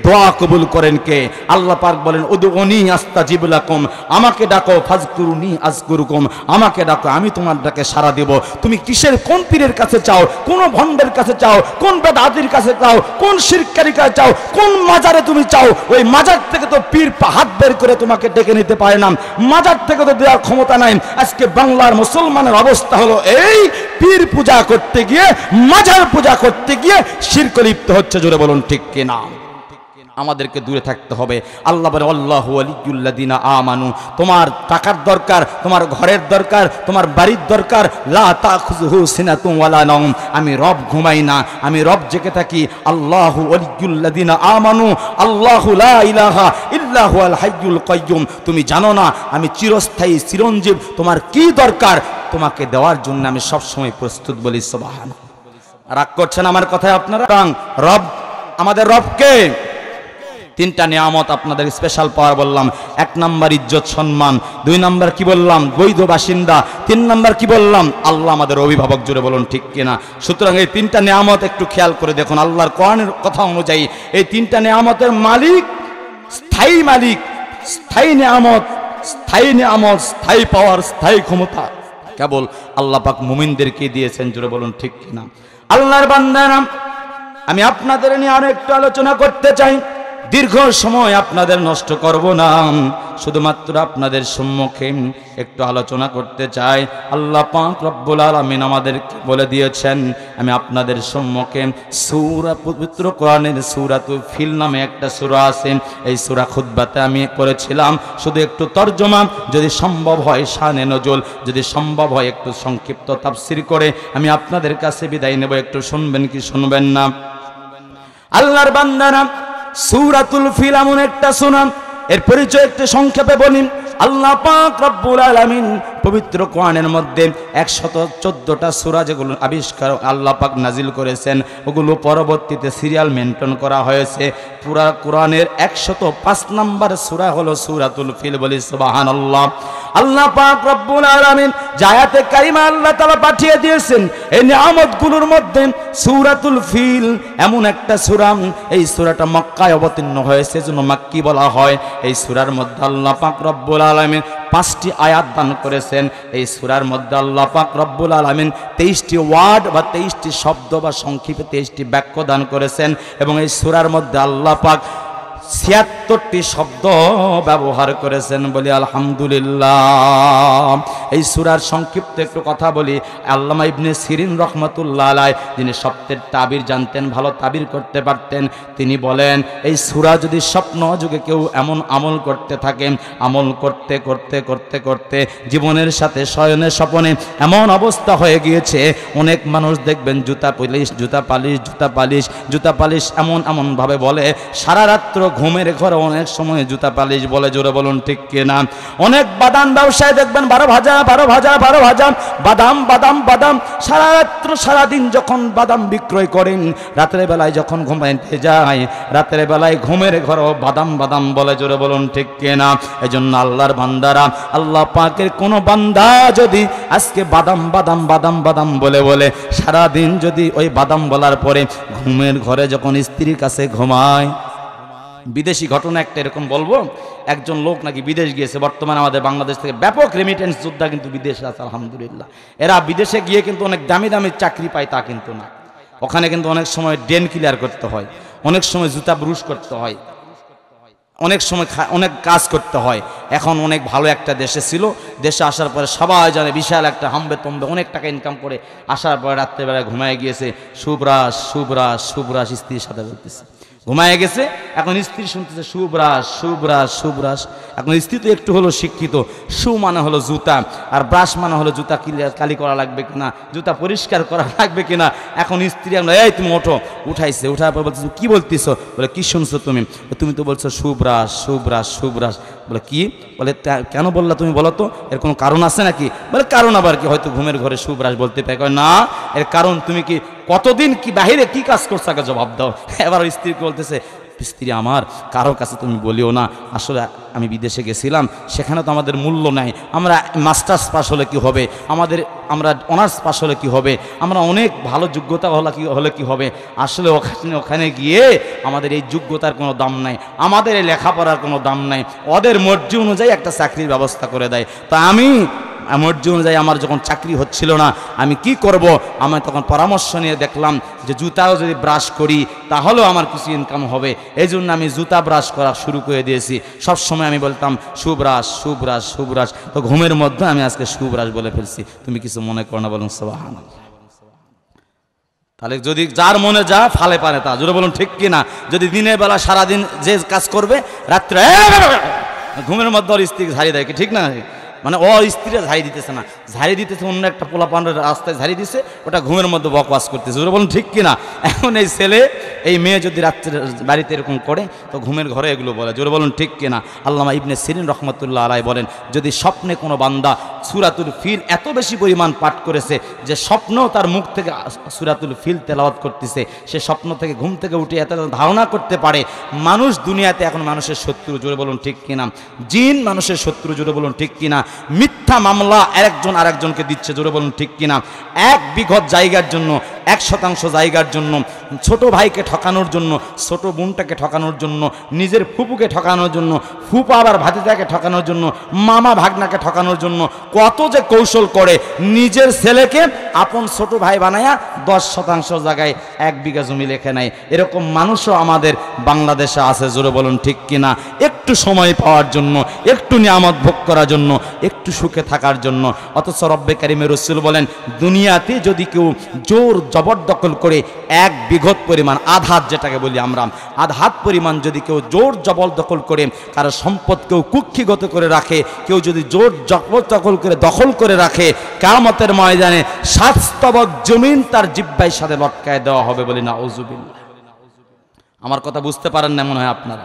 Speaker 1: দোয়া কবুল করেন কে? আল্লাহ পাক বলেন, উদউনি আস্তাজিব লাকুম, আমাকে ডাকো, ফাজকুরুনি আযকুরুকুম, আমাকে ডাকো আমি তোমার ডাকে সাড়া দেব। তুমি কিসের, কোন পীরের কাছে চাও, কোন ভণ্ডের কাছে চাও, কোন বেদাতির কাছে চাও, কোন শিরকারীর কাছে চাও, কোন মাজারে তুমি চাও, ওই মাজার থেকে তো পীর হাত বের করে তোমাকে ডেকে নিতে পারে না, মাজার থেকে তো দেওয়ার ক্ষমতা নাই। আজকে বাংলার মুসলমানের অবস্থা হলো এই, পীর পূজা করতে গিয়ে, মাজার পূজা করতে গিয়ে শিরক লিপ্ত হচ্ছে। জোরে বলুন ঠিক কিনা। আমাদেরকে দূরে থাকতে হবে। আল্লাহ বলে, আল্লাহু ওয়ালিয়ুল্লাযীনা আমানু, তোমার টাকার দরকার, তোমার ঘরের দরকার, তোমার বাড়ির দরকার, লা তাখুযুহু সিনাতুন ওয়ালা নাওম, আমি রব ঘুমাই না, আমি রব জেগে থাকি। আল্লাহু ওয়ালিয়ুল্লাযীনা আমানু, আল্লাহু লা ইলাহা ইল্লা হুয়াল হাইয়ুল কাইয়্যুম, তুমি জানো না আমি চিরস্থায়ী চিরঞ্জীব, তোমার কি দরকার তোমাকে দেওয়ার জন্য আমি সবসময় প্রস্তুত। বলি সুবহানাল্লাহ। রাগ করছেন আমার কথায় আপনারা? রব, আমাদের রবকে তিনটা নিয়ামত আপনাদের স্পেশাল পাওয়ার বললাম। 1 নাম্বার ইজ্জত সম্মান, 2 নাম্বার কি বললাম বৈধ বাসিন্দা, 3 নাম্বার কি বললাম আল্লাহ আমাদের অভিভাবক, জুড়ে বলুন ঠিক কিনা। সুতরাং এই তিনটা নিয়ামত একটু খেয়াল করে দেখুন, আল্লাহর কোরআনের কথা অনুযায়ী এই তিনটা নিয়ামতের মালিক, স্থায়ী মালিক, স্থায়ী নিয়ামত, স্থায়ী পাওয়ার, স্থায়ী ক্ষমতা কেবল আল্লাহ পাক মুমিনদেরকে দিয়েছেন, জুড়ে বলুন ঠিক কিনা। আল্লাহর বান্দারা, আমি আপনাদের নিয়ে আরো একটু আলোচনা করতে চাই। দীর্ঘ সময় আপনাদের নষ্ট করব না, শুধুমাত্র আপনাদের সম্মুখে একটু আলোচনা করতে চাই। আল্লাহ পাক রব্বুল আলামিন আমাদেরকে বলে দিয়েছেন, আমি আপনাদের সম্মুখে সূরা, পবিত্র কোরআনের সূরাতুল ফিল নামে একটা সূরা আছে, এই সূরা খুতবাতে আমি করেছিলাম। শুধু একটু তরজমা, যদি সম্ভব হয় শানে নজুল, যদি সম্ভব হয় একটু সংক্ষিপ্ত তাফসীর করে আমি আপনাদের কাছে বিদায় নেব। একটু শুনবেন কি শুনবেন না? আল্লাহর বান্দারা, সূরাতুল ফিল এমন একটা সূরা, এর পরিচয় একটু সংক্ষেপে বলি। আল্লাহ পাক রব্বুল আলামিন পবিত্র কোরআনের মধ্যে 114টা সূরা যেগুলো আবিষ্কার আল্লাহ পাক নাজিল করেছেন, ওগুলো পরবর্তীতে সিরিয়াল মেনটেন করা হয়েছে। পুরা কোরআনের 105 নম্বর সূরা হলো সূরাতুল ফিল, বলি সুবহানাল্লাহ। আল্লাহ পাক রব্বুল আলামিন আয়াতে কারিমা আল্লাহ তাআলা পাঠিয়ে দিয়েছেন, এই নিয়ামতগুলোর মধ্যে সূরাতুল ফিল এমন একটা সূরা, এই সূরাটা মক্কায় অবতীর্ণ হয়েছে, জন্য মাক্কি বলা হয়। এই সূরার মধ্যে আল্লাহ পাক রব্বুল আলামিন 5টি আয়াত দান করেছেন। এই সূরার মধ্যে আল্লাহ পাক রব্বুল আলামিন 23টি ওয়ার্ড বা 23টি শব্দ বা সংক্ষেপে 23টি বাক্য দান করেছেন। এবং এই সূরার মধ্যে আল্লাহ পাক 76টি শব্দ ব্যবহার করেছেন, বলি আলহামদুলিল্লাহ। এই সূরার সংক্ষিপ্ত একটু কথা বলি। আল্লামা ইবনে সিরিন রহমাতুল্লাহ আলাইহি, যিনি সত্যের তাবির জানতেন, ভালো তাবির করতে পারতেন, তিনি বলেন এই সূরা যদি স্বপ্ন যুগে কেউ এমন আমল করতে থাকে, আমল করতে করতে করতে করতে জীবনের সাথে শয়নে স্বপনে এমন অবস্থা হয়ে গিয়েছে, অনেক মানুষ দেখবেন জুতা পালিশ, জুতা পালিশ, জুতা পালিশ, জুতা পালিশ এমন ভাবে বলে, সারা রাত্র ঘুমের ঘরে অনেক সময় জুতা পালিশ বলে, জোরে বলুন ঠিক কিনা। অনেক বাদাম ব্যবসায় দেখবেন 12 ভাজা বাদাম বাদাম বাদাম, সারা রাত্র সারাদিন যখন বাদাম বিক্রয় করেন, রাতের বেলায় যখন ঘুমাইতে যায়, রাতের বেলায় ঘুমের ঘরে বাদাম বাদাম বলে, জোরে বলুন ঠিক কিনা। এজন্য আল্লাহর বান্দারা, আল্লাহ পাকের কোন বান্দা যদি আজকে বাদাম বাদাম বাদাম বাদাম বলে বলে সারাদিন যদি ওই বাদাম বলার পরে ঘুমের ঘরে যখন স্ত্রীর কাছে ঘুমায়, বিদেশি ঘটনা একটা এরকম বলবো, একজন লোক নাকি বিদেশ গিয়েছে, বর্তমানে আমাদের বাংলাদেশ থেকে ব্যাপক রেমিটেন্স যোদ্ধা কিন্তু বিদেশে আছে আলহামদুলিল্লাহ। এরা বিদেশে গিয়ে কিন্তু অনেক দামি দামি চাকরি পায় তা কিন্তু না, ওখানে কিন্তু অনেক সময় ড্রেন ক্লিয়ার করতে হয়, অনেক সময় জুতা ব্রুশ করতে হয়, অনেক সময় অনেক কাজ করতে হয়। এখন অনেক ভালো একটা দেশে ছিল, দেশে আসার পরে সবাই জানে বিশাল একটা হাম্বে তম্বে অনেক টাকা ইনকাম করে আসার পরে রাত্রেবেলায় ঘুমায় গিয়েছে, শুভ্রাস শুভ্রাস শুভ্রাস স্ত্রীর সাথে বলতেছে, ঘুমায় গেছে। এখন স্ত্রী শুনতেছে শুভ্রাস শুভ্রাস শুভ্রাস। এখন স্ত্রী তো একটু হলো শিক্ষিত, শু মানে হলো জুতা, আর ব্রাশ মানে হলো জুতা কালি করা লাগবে কিনা, জুতা পরিষ্কার করা লাগবে কিনা। এখন স্ত্রী আমরা, এই তুমি ওঠো, উঠাইছে, উঠার পর বলতেছো কি বলতেছো, বলে কি শুনছো তুমি, তুমি তো বলছো শুভ্রাস শুভ্রাস শুভ্রাস। বলে কি, বলে কেন বললা তুমি, বলো তো এর কোনো কারণ আছে নাকি। বলে কারণ আবার কি, হয়তো ঘুমের ঘরে শুভ্রাস বলতে পারে। না, এর কারণ তুমি কি কতদিন কি বাহিরে কি কাজ করছো আগে জবাব দাও। এবার স্ত্রীকে বলতেছে, স্ত্রী আমার, কারোর কাছে তুমি বলিও না, আসলে আমি বিদেশে গেছিলাম, সেখানে তো আমাদের মূল্য নাই, আমরা মাস্টার্স পাস হলে কি হবে, আমরা অনার্স পাস হলে কি হবে, আমরা অনেক ভালো যোগ্যতা হলে কি হবে, আসলে ওখানে গিয়ে আমাদের এই যোগ্যতার কোনো দাম নাই, আমাদের এই লেখাপড়ার কোনো দাম নাই, ওদের মর্জি অনুযায়ী একটা চাকরির ব্যবস্থা করে দেয়। তা আমি মর্জি অনুযায়ী আমার যখন চাকরি হচ্ছিল না, আমি কি করব, আমি তখন পরামর্শ নিয়ে দেখলাম যে জুতাও যদি ব্রাশ করি তাহলেও আমার কিছু ইনকাম হবে, এই জন্য আমি জুতা ব্রাশ করা শুরু করে দিয়েছি। সবসময় আমি বলতাম সুব্রাশ সুব্রাশ সুব্রাশ, তো ঘুমের মধ্যে আমি আজকে সুব্রাশ বলে ফেলছি, তুমি কিছু মনে করো না, বলুন সুবহানাল্লাহ। তাহলে যদি যার মনে যা ফালে পারে তা, জোরে বলুন ঠিক কিনা। যদি দিনের বেলা সারাদিন যে কাজ করবে, রাত্রে ঘুমের মধ্যে ওর স্ত্রীকে ঝাড়িয়ে দেয়, কি ঠিক না? মানে স্ত্রীরা ঝাড়ি দিতেছে না, ঝাড়ি দিতেছে অন্য একটা পোলাপানের রাস্তায় ঝাড়ি দিছে, ওটা ঘুমের মধ্যে বকওয়াস করতেছে। ওরা বলুন ঠিক কিনা? এখন এই ছেলে এই মেয়ে যদি রাত্রে বাড়িতে এরকম করে তো ঘুমের ঘরে এগুলো বলে। জোরে বলুন ঠিক কিনা? আল্লামা ইবনে সিরিন রহমতুল্লাহ আলাইহি বলেন, যদি স্বপ্নে কোনো বান্দা সূরাতুল ফিল এত বেশি পরিমাণ পাঠ করেছে যে স্বপ্নেও তার মুখ থেকে সূরাতুল ফিল তেলাওয়াত করতেছে, সে স্বপ্ন থেকে ঘুম থেকে উঠে এত ধারণা করতে পারে মানুষ দুনিয়াতে এখন মানুষের শত্রু। জোরে বলুন ঠিক কিনা? জিন মানুষের শত্রু। জোরে বলুন ঠিক কিনা? মিথ্যা মামলা একজন আরেকজনকে দিচ্ছে। জোরে বলুন ঠিক কিনা? 1 বিঘত জায়গার জন্য, 1% জায়গার জন্য, ছোট ভাইকে ঠকানোর জন্য, ছোট বোনটাকে ঠকানোর জন্য, নিজের ফুপুকে ঠকানোর জন্য, ফুপা আবার ভাতিজাকে ঠকানোর জন্য, মামা ভাগনাকে ঠকানোর জন্য কত যে কৌশল করে, নিজের ছেলেকে আপন ছোট ভাই বানায়া 10% জায়গায় 1 বিঘা জমি লেখে নেয়। এরকম মানুষও আমাদের বাংলাদেশে আছে। জোরে বলুন ঠিক কিনা? একটু সময় পাওয়ার জন্য, একটু নিয়ামত ভোগ করার জন্য, একটু সুখে থাকার জন্য। অথচ রব্বে কারিমের রাসূল বলেন, দুনিয়াতে যদি কেউ জোর জবরদখল করে 1 বিঘত পরিমাণ, আধাত যেটাকে বলি আমরা, আধাত পরিমাণ যদি কেউ জোর জবরদখল করে কারো সম্পদ কেউ কুক্ষিগত করে রাখে, কেউ যদি জোর জবরদখল করে দখল করে রাখে, কিয়ামতের ময়দানে 7 স্তবক জমিন তার জিহ্বার সাথে লটকায় দেওয়া হবে। বলি নাউযুবিল্লাহ। আমার কথা বুঝতে পারেন না মনে হয় আপনারা?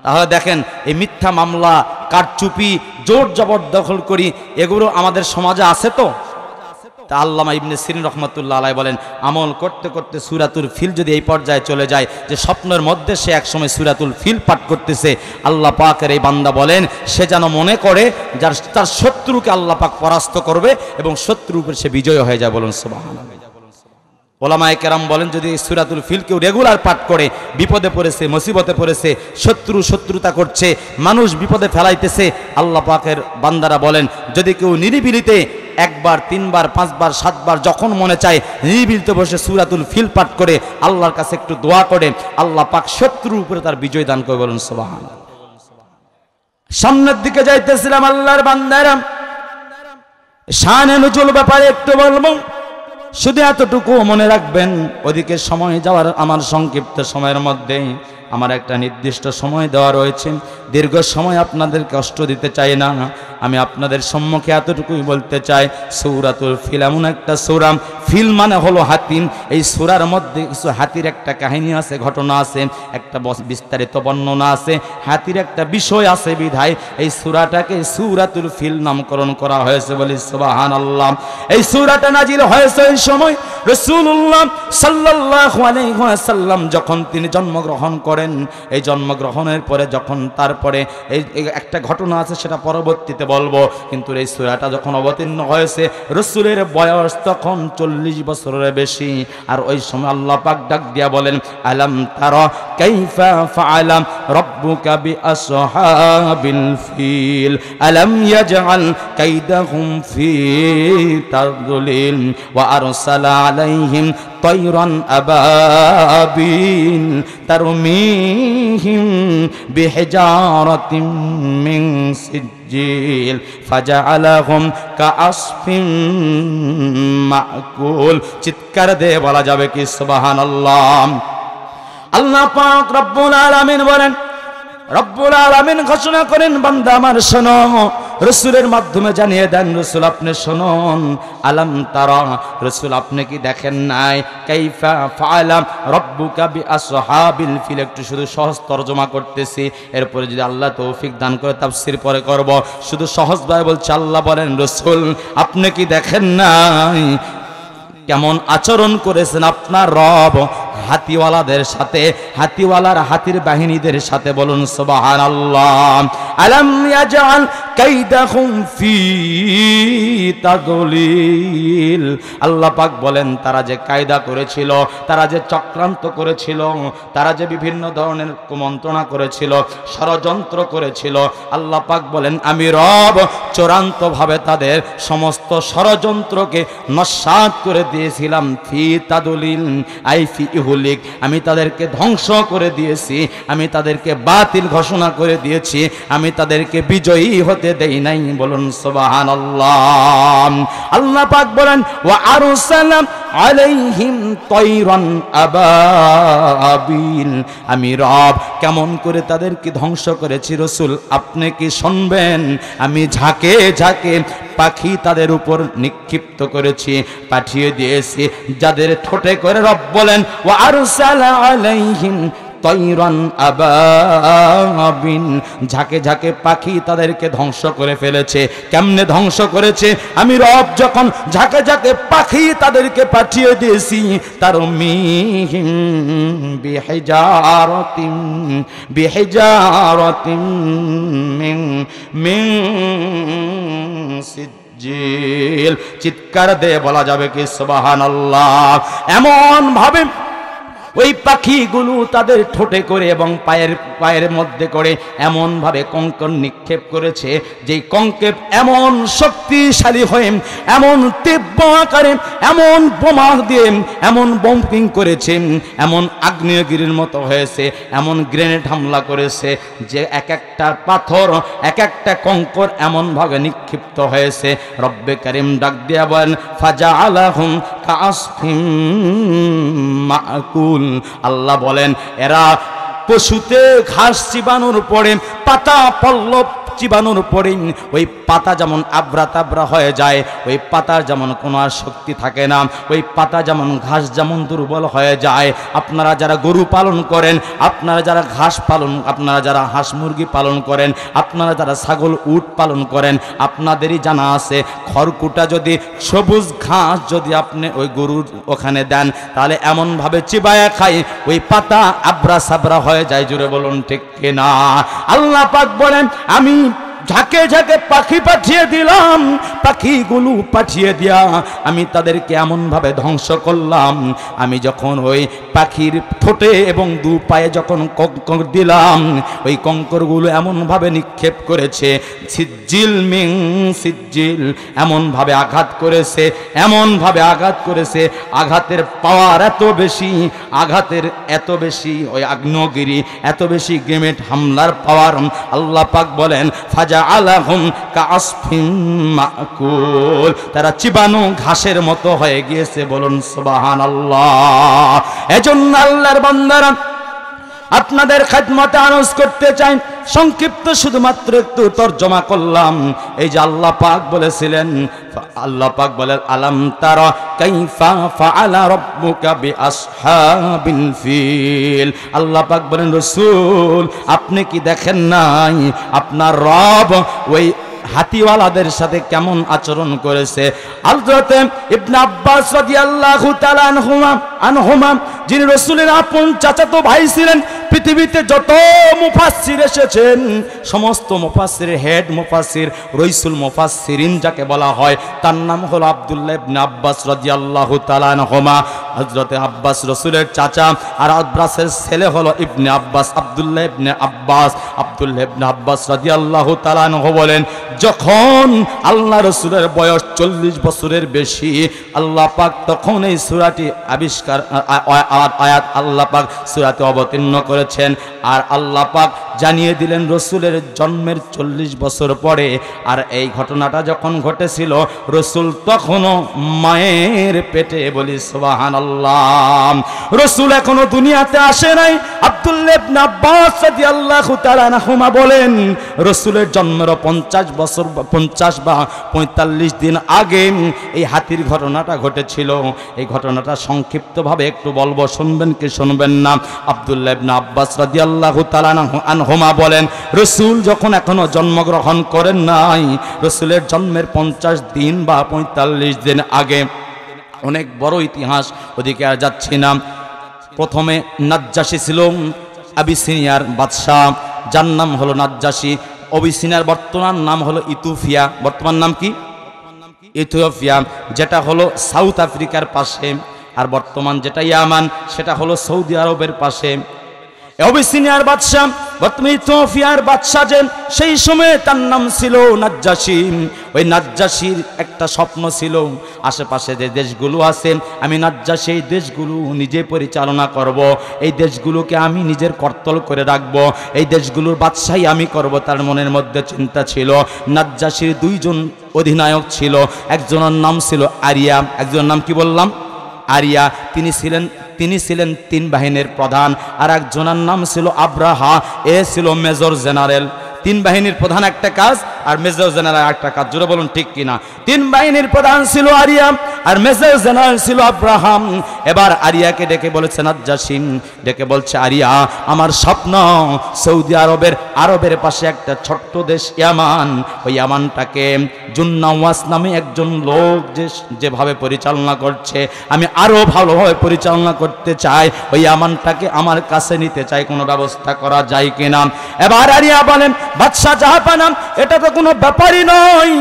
Speaker 1: তাহলে দেখেন, এই মিথ্যা মামলা, কারচুপি, জোর জবরদখল করি, এগুলো আমাদের সমাজে আছে তো? তা আল্লামা ইবনে সিরিন রহমতুল্লাহ আলাইহি বলেন, আমল করতে করতে সূরাতুল ফিল যদি এই পর্যায়ে চলে যায় যে স্বপ্নের মধ্যে সে একসময় সূরাতুল ফিল পাঠ করতেছে, আল্লাহ পাকের এই বান্দা বলেন সে যেন মনে করে যার তার শত্রুকে আল্লাহ পাক পরাস্ত করবে এবং শত্রুর উপর সে বিজয় হয়ে যায়। বলুন সুবহানাল্লাহ। ওলামায়ে কেরাম বলেন, যদি সূরাতুল ফিল কেউ রেগুলার পাঠ করে, বিপদে পড়েছে, মুসিবতে পড়েছে, শত্রুতা করছে, মানুষ বিপদে ফেলাইতেছে, আল্লাহ পাকের বান্দারা বলেন যদি কেউ নিরিবিলিতে 1 বার 3 বার 5 বার 7 বার যখন মনে চায় নিরিবিলিতে বসে সূরাতুল ফিল পাঠ করে আল্লাহর কাছে একটু দোয়া করে, আল্লাহ পাক শত্রুর উপরে তার বিজয় দান করে। বলুন সুবহানাল্লাহ। সামনের দিকে যাইতেছিলাম আল্লাহর বান্দারা, শানে নুজুল ব্যাপারে একটু বলবো, শুধু এতটুকু মনে রাখবেন, ওদিকে সময় যাওয়ার আমার সংক্ষিপ্ত সময়ের মধ্যে আমার একটা নির্দিষ্ট সময় দেওয়া রয়েছে। দীর্ঘ সময় আপনাদের কষ্ট দিতে চাই না, আমি আপনাদের সম্মুখে এতটুকুই বলতে চাই, সূরাতুল ফিল এমন একটা সূরা, ফিল মানে হলো হাতি। এই সূরার মধ্যে কিছু হাতির একটা কাহিনী আছে, ঘটনা আছে, একটা বিস্তারিত বর্ণনা আছে, হাতির একটা বিষয় আছে, বিধায় এই সূরাটাকে সূরাতুল ফিল নামকরণ করা হয়েছে। বলি সুবহানাল্লাহ। এই সূরাটা নাজিল হয়েছে ওই সময় রাসূলুল্লাহ সাল্লাল্লাহু আলাইহি ওয়াসাল্লাম যখন তিনি জন্মগ্রহণ করেন। এই জন্মগ্রহণের পরে যখন তারপরে এই একটা ঘটনা আছে, সেটা পরবর্তীতে বলবো, কিন্তু এই সূরাটা যখন অবতীর্ণ হয়েছে রাসূলের বয়স তখন 40 বছরের বেশি। আর ওই সময় আল্লাহ পাক ডাক দিয়া বলেন, আলাম তারা কাইফা ফাআলা রাব্বুকা বিআসহাবিল ফিল আলাম ইয়াজআল কাইদাহুম ফি তাদলিল ওয়া আরসালা আলাইহিম তায়রান আবাবিল তারমিহিম বিহিজারাতিন মিন সিজ্জিল ফাজআলাহুম কাআসফিন মাকুল। চিৎকার দিয়ে বলা যাবে কি সুবহানাল্লাহ। আল্লাহ পাক রব্বুল আলামিন বলেন, রব্বুল আলামিন ঘোষণা করেন, বান্দা আমার শোনো, রাসূলের মাধ্যমে জানিয়ে দেন, রাসূল আপনি শুনুন, আলাম তারা, রাসূল আপনি কি দেখেন নাই, কাইফা ফাআলা রাব্বুকা বিআসহাবিল ফিল। একটু শুধু সহজ তরজমা করতেছি, এরপরে যদি আল্লাহ তৌফিক দান করে তাফসীর পরে করব। শুধু সহজভাবে বলছে, আল্লাহ বলেন রাসূল আপনি কি দেখেন নাই কেমন আচরণ করেছেন আপনার রব হাতিওয়ালাদের সাথে, হাতিওয়ালার হাতির বাহিনীদের সাথে। বলুন সুবহানাল্লাহ। আলাম ইয়াজআল কাইদাহুম ফি তাদলিল। আল্লাহ পাক বলেন, তারা যে কায়দা করেছিল, তারা যে চক্রান্ত করেছিল, তারা যে বিভিন্ন ধরনের কুমন্ত্রণা করেছিল, ষড়যন্ত্র করেছিল, আল্লাহ পাক বলেন আমি রব চূড়ান্তভাবে তাদের সমস্ত ষড়যন্ত্রকে নস্যাৎ করে দিয়েছিলাম। ফি তাদলিল আই ফি ইহুলিক, আমি তাদেরকে ধ্বংস করে দিয়েছি, আমি তাদেরকে বাতিল ঘোষণা করে দিয়েছি, আমি তাদেরকে বিজয়ী হতে দেই নাই। বলুন সুবহানাল্লাহ। আল্লাহ পাক বলেন, ওয়া আরসালা আলাইহিম তায়রান আবাবিল, আমি রব কেমন করে তাদেরকে ধ্বংস করেছি রাসূল আপনি কি শুনবেন? আমি ঝাঁকে ঝাঁকে পাখি তাদের উপর নিক্ষিপ্ত করেছি, পাঠিয়ে দিয়েছি, যাদের ঠোঁটে করে রব বলেন ওয়া আরসালা আলাইহিম তায়রান আবাবিল, ঝাঁকে ঝাঁকে পাখি তাদেরকে ধ্বংস করে ফেলেছে। কেমনে ধ্বংস করেছে? আমি রব যখন ঝাঁকে ঝাঁকে পাখি তাদেরকে পাঠিয়ে দিয়েছি, তারমিহিম বিহিজারাতিন মিন সিজ্জিল, চিৎকার দিয়ে বলা যাবে কি সুবহানাল্লাহ। এমন ভাবে ওই পাখিগুলো তাদের ঠোঁটে করে এবং পায়ের মধ্যে করে এমন ভাবে কঙ্কর নিক্ষেপ করেছে, যে কঙ্কেপ এমন শক্তিশালী হয়ে, এমন তীব্র আকারে, এমন বোমা দিয়ে এমন বম্পিং করেছে, এমন আগ্নেয়গিরির মতো হয়েছে, এমন গ্রেনেড হামলা করেছে যে এক একটা পাথর, এক একটা কঙ্কর এমন ভাবে নিক্ষিপ্ত হয়েছে। রব্বে কারিম ডাক দিয়া বলেন ফাজআলাহুম কাআসফিম মাকুল, আল্লাহ বলেন এরা পশুতে ঘাস চিবানোর পরে, পাতা পল্লব চিবানোর পরে ওই পাতা যেমন আবরা তাবরা হয়ে যায়, ওই পাতার যেমন কোনো আর শক্তি থাকে না, ওই পাতা যেমন ঘাস যেমন দুর্বল হয়ে যায়। আপনারা যারা গরু পালন করেন, আপনারা যারা ঘাস পালন, আপনারা যারা হাঁস মুরগি পালন করেন, আপনারা যারা ছাগল উট পালন করেন, আপনাদেরই জানা আছে খড়কুটা যদি সবুজ ঘাস যদি আপনি ওই গরুর ওখানে দেন, তাহলে এমনভাবে চিবায়া খায় ওই পাতা আবরা সাবরা হয়ে যায়। জুড়ে বলুন ঠিক কিনা? আল্লাহ পাক বলেন আমি ঝাঁকে ঝাঁকে পাখি পাঠিয়ে দিলাম, পাখিগুলো পাঠিয়ে দিয়া আমি তাদেরকে এমনভাবে ধ্বংস করলাম। আমি যখন ওই পাখির ঠোঁটে এবং দু পায়ে যখন কঙ্কর দিলাম, ওই কঙ্করগুলো এমনভাবে নিক্ষেপ করেছে, সিজ্জিল মিন সিজ্জিল, এমনভাবে আঘাত করেছে, এমনভাবে আঘাত করেছে, আঘাতের পাওয়ার এত বেশি, আঘাতের এত বেশি, ওই আগ্নেয়গিরি এত বেশি গ্রেনেড হামলার পাওয়ার। আল্লাহ পাক বলেন ফাজআলাহুম কাআসফিম মাকুল, তারা চিবানো ঘাসের মতো হয়ে গিয়েছে। বলুন সুবহানাল্লাহ। এজন্য আল্লাহর বান্দারা আপনাদের খেদমতে আরজ করতে চাই, সংক্ষিপ্ত শুধুমাত্র একটু তরজমা করলাম। এই যে আল্লাহ পাক বলেছিলেন, আল্লাহ পাক বলেন আলাম তারা কাইফা ফাআলা রাব্বুকা বিআসহাবিল ফিল, আল্লাহ পাক বলেন রাসূল আপনি কি দেখেন নাই আপনার রব ওই হাতিওয়ালাদের সাথে কেমন আচরণ করেছে। হযরত ইবনে আব্বাস রাদিয়াল্লাহু তাআলা আনহুমা যিনি রাসূলের আপন চাচাতো ভাই ছিলেন, পৃথিবীতে যত মুফাসসির এসেছেন সমস্ত মুফাসসিরের হেড মুফাসসির রাইসুল মুফাসসিরিন যাকে বলা হয়, তার নাম হলো আব্দুল্লাহ ইবনে আব্বাস রাদিয়াল্লাহু তাআলা আনহুমা। হযরত আব্বাস রাসূলের চাচা, আর আব্বাসের ছেলে হলো ইবনে আব্বাস, আব্দুল্লাহ ইবনে আব্বাস। আব্দুল্লাহ ইবনে আব্বাস রাদিয়াল্লাহু তাআলা আনহু বলেন যখন আল্লাহ রাসূলের বয়স 40 বছরের বেশি, আল্লাহ পাক তখন এই সূরাটি আবিষ্কার আয়াত আল্লাহ পাক সূরাতে অবতীর্ণ করেছেন। আর আল্লাহ পাক জানিয়ে দিলেন রাসূলের জন্মের 40 বছর পরে। আর এই ঘটনাটা যখন ঘটেছিল রাসূল তখনও মায়ের পেটে, বলি সুবহানাল্লাহ। রাসূল এখনো দুনিয়াতে আসে নাই। আব্দুল্লাহ ইবনে আব্বাস রাদিয়াল্লাহু তাআলা আনহুমা বলেন রাসূলের জন্মের 50 বছর 50 বা 45 দিন আগে এই হাতির ঘটনাটা ঘটেছিল। এই ঘটনাটা সংক্ষিপ্তভাবে একটু বলবো, শুনবেন কি শুনবেন না? আব্দুল্লাহ ইবনে আব্বাস রাদিয়াল্লাহু তাআলা আনহুমা বলেন রাসূল যখন এখনো জন্মগ্রহণ করেন নাই, রাসূলের জন্মের 50 দিন বা 45 দিন আগে, অনেক বড় ইতিহাস, ওদিকে আর যাচ্ছি না। প্রথমে নাজ্জাশী ছিল আবিসিনিয়ার বাদশাহ, যার নাম হলো নাজ্জাশী। আবিসিনিয়ার বর্তমান নাম হলো ইথিওপিয়া। বর্তমান নাম কি? ইথিওপিয়া, যেটা হলো সাউথ আফ্রিকার পাশে। আর বর্তমান যেটা ইয়ামান, সেটা হলো সৌদি আরবের পাশে। আবিসিনিয়ার বাদশাহ, বর্তমানে ইথিওপিয়ার বাদশাহ, যে সেই সময়ে তার নাম ছিল নাজ্জাশী। ওই নাজ্জাশীর একটা স্বপ্ন ছিল, আশেপাশে যে দেশগুলো আছে আমি নাজ্জাশী এই দেশগুলো নিজে পরিচালনা করব, এই দেশগুলোকে আমি নিজের কর্তল করে রাখব, এই দেশগুলোর বাদশাহী আমি করব। তার মনের মধ্যে চিন্তা ছিল। নাজ্জাশীর দুইজন অধিনায়ক ছিল, একজনের নাম ছিল আরিয়া, একজনের নাম কি বললাম? আরিয়া, তিনি ছিলেন 3 বাহিনীর প্রধান। আর একজনের নাম ছিল আব্রাহা, এ ছিল মেজর জেনারেল। 3 বাহিনীর প্রধান একটা কাজ আর মেজর জেনারেল একটা কাজ, জোরে বলুন ঠিক কিনা? 3 বাহিনীর প্রধান ছিল আরিয়া আর মেজর জেনারেল ছিল আব্রাহাম। এবার আরিয়াকে ডেকে বলেছে নাজ্জাশী, ডেকে বলছে আরিয়া, আমার স্বপ্ন সৌদি আরবের পাশে একটা ছোট্ট দেশ ইয়ামান, ওই ইয়ামানটাকে জুন্নাওয়াস নামে একজন লোক যেভাবে পরিচালনা করছে, আমি আরো ভালোভাবে পরিচালনা করতে চাই, ওই ইয়ামানটাকে আমার কাছে নিতে চাই, কোনো ব্যবস্থা করা যায় কিনা? এবার আরিয়া বলেন, বাদশাহ জাহাপানা, এটা তো কোনো ব্যাপারই নয়,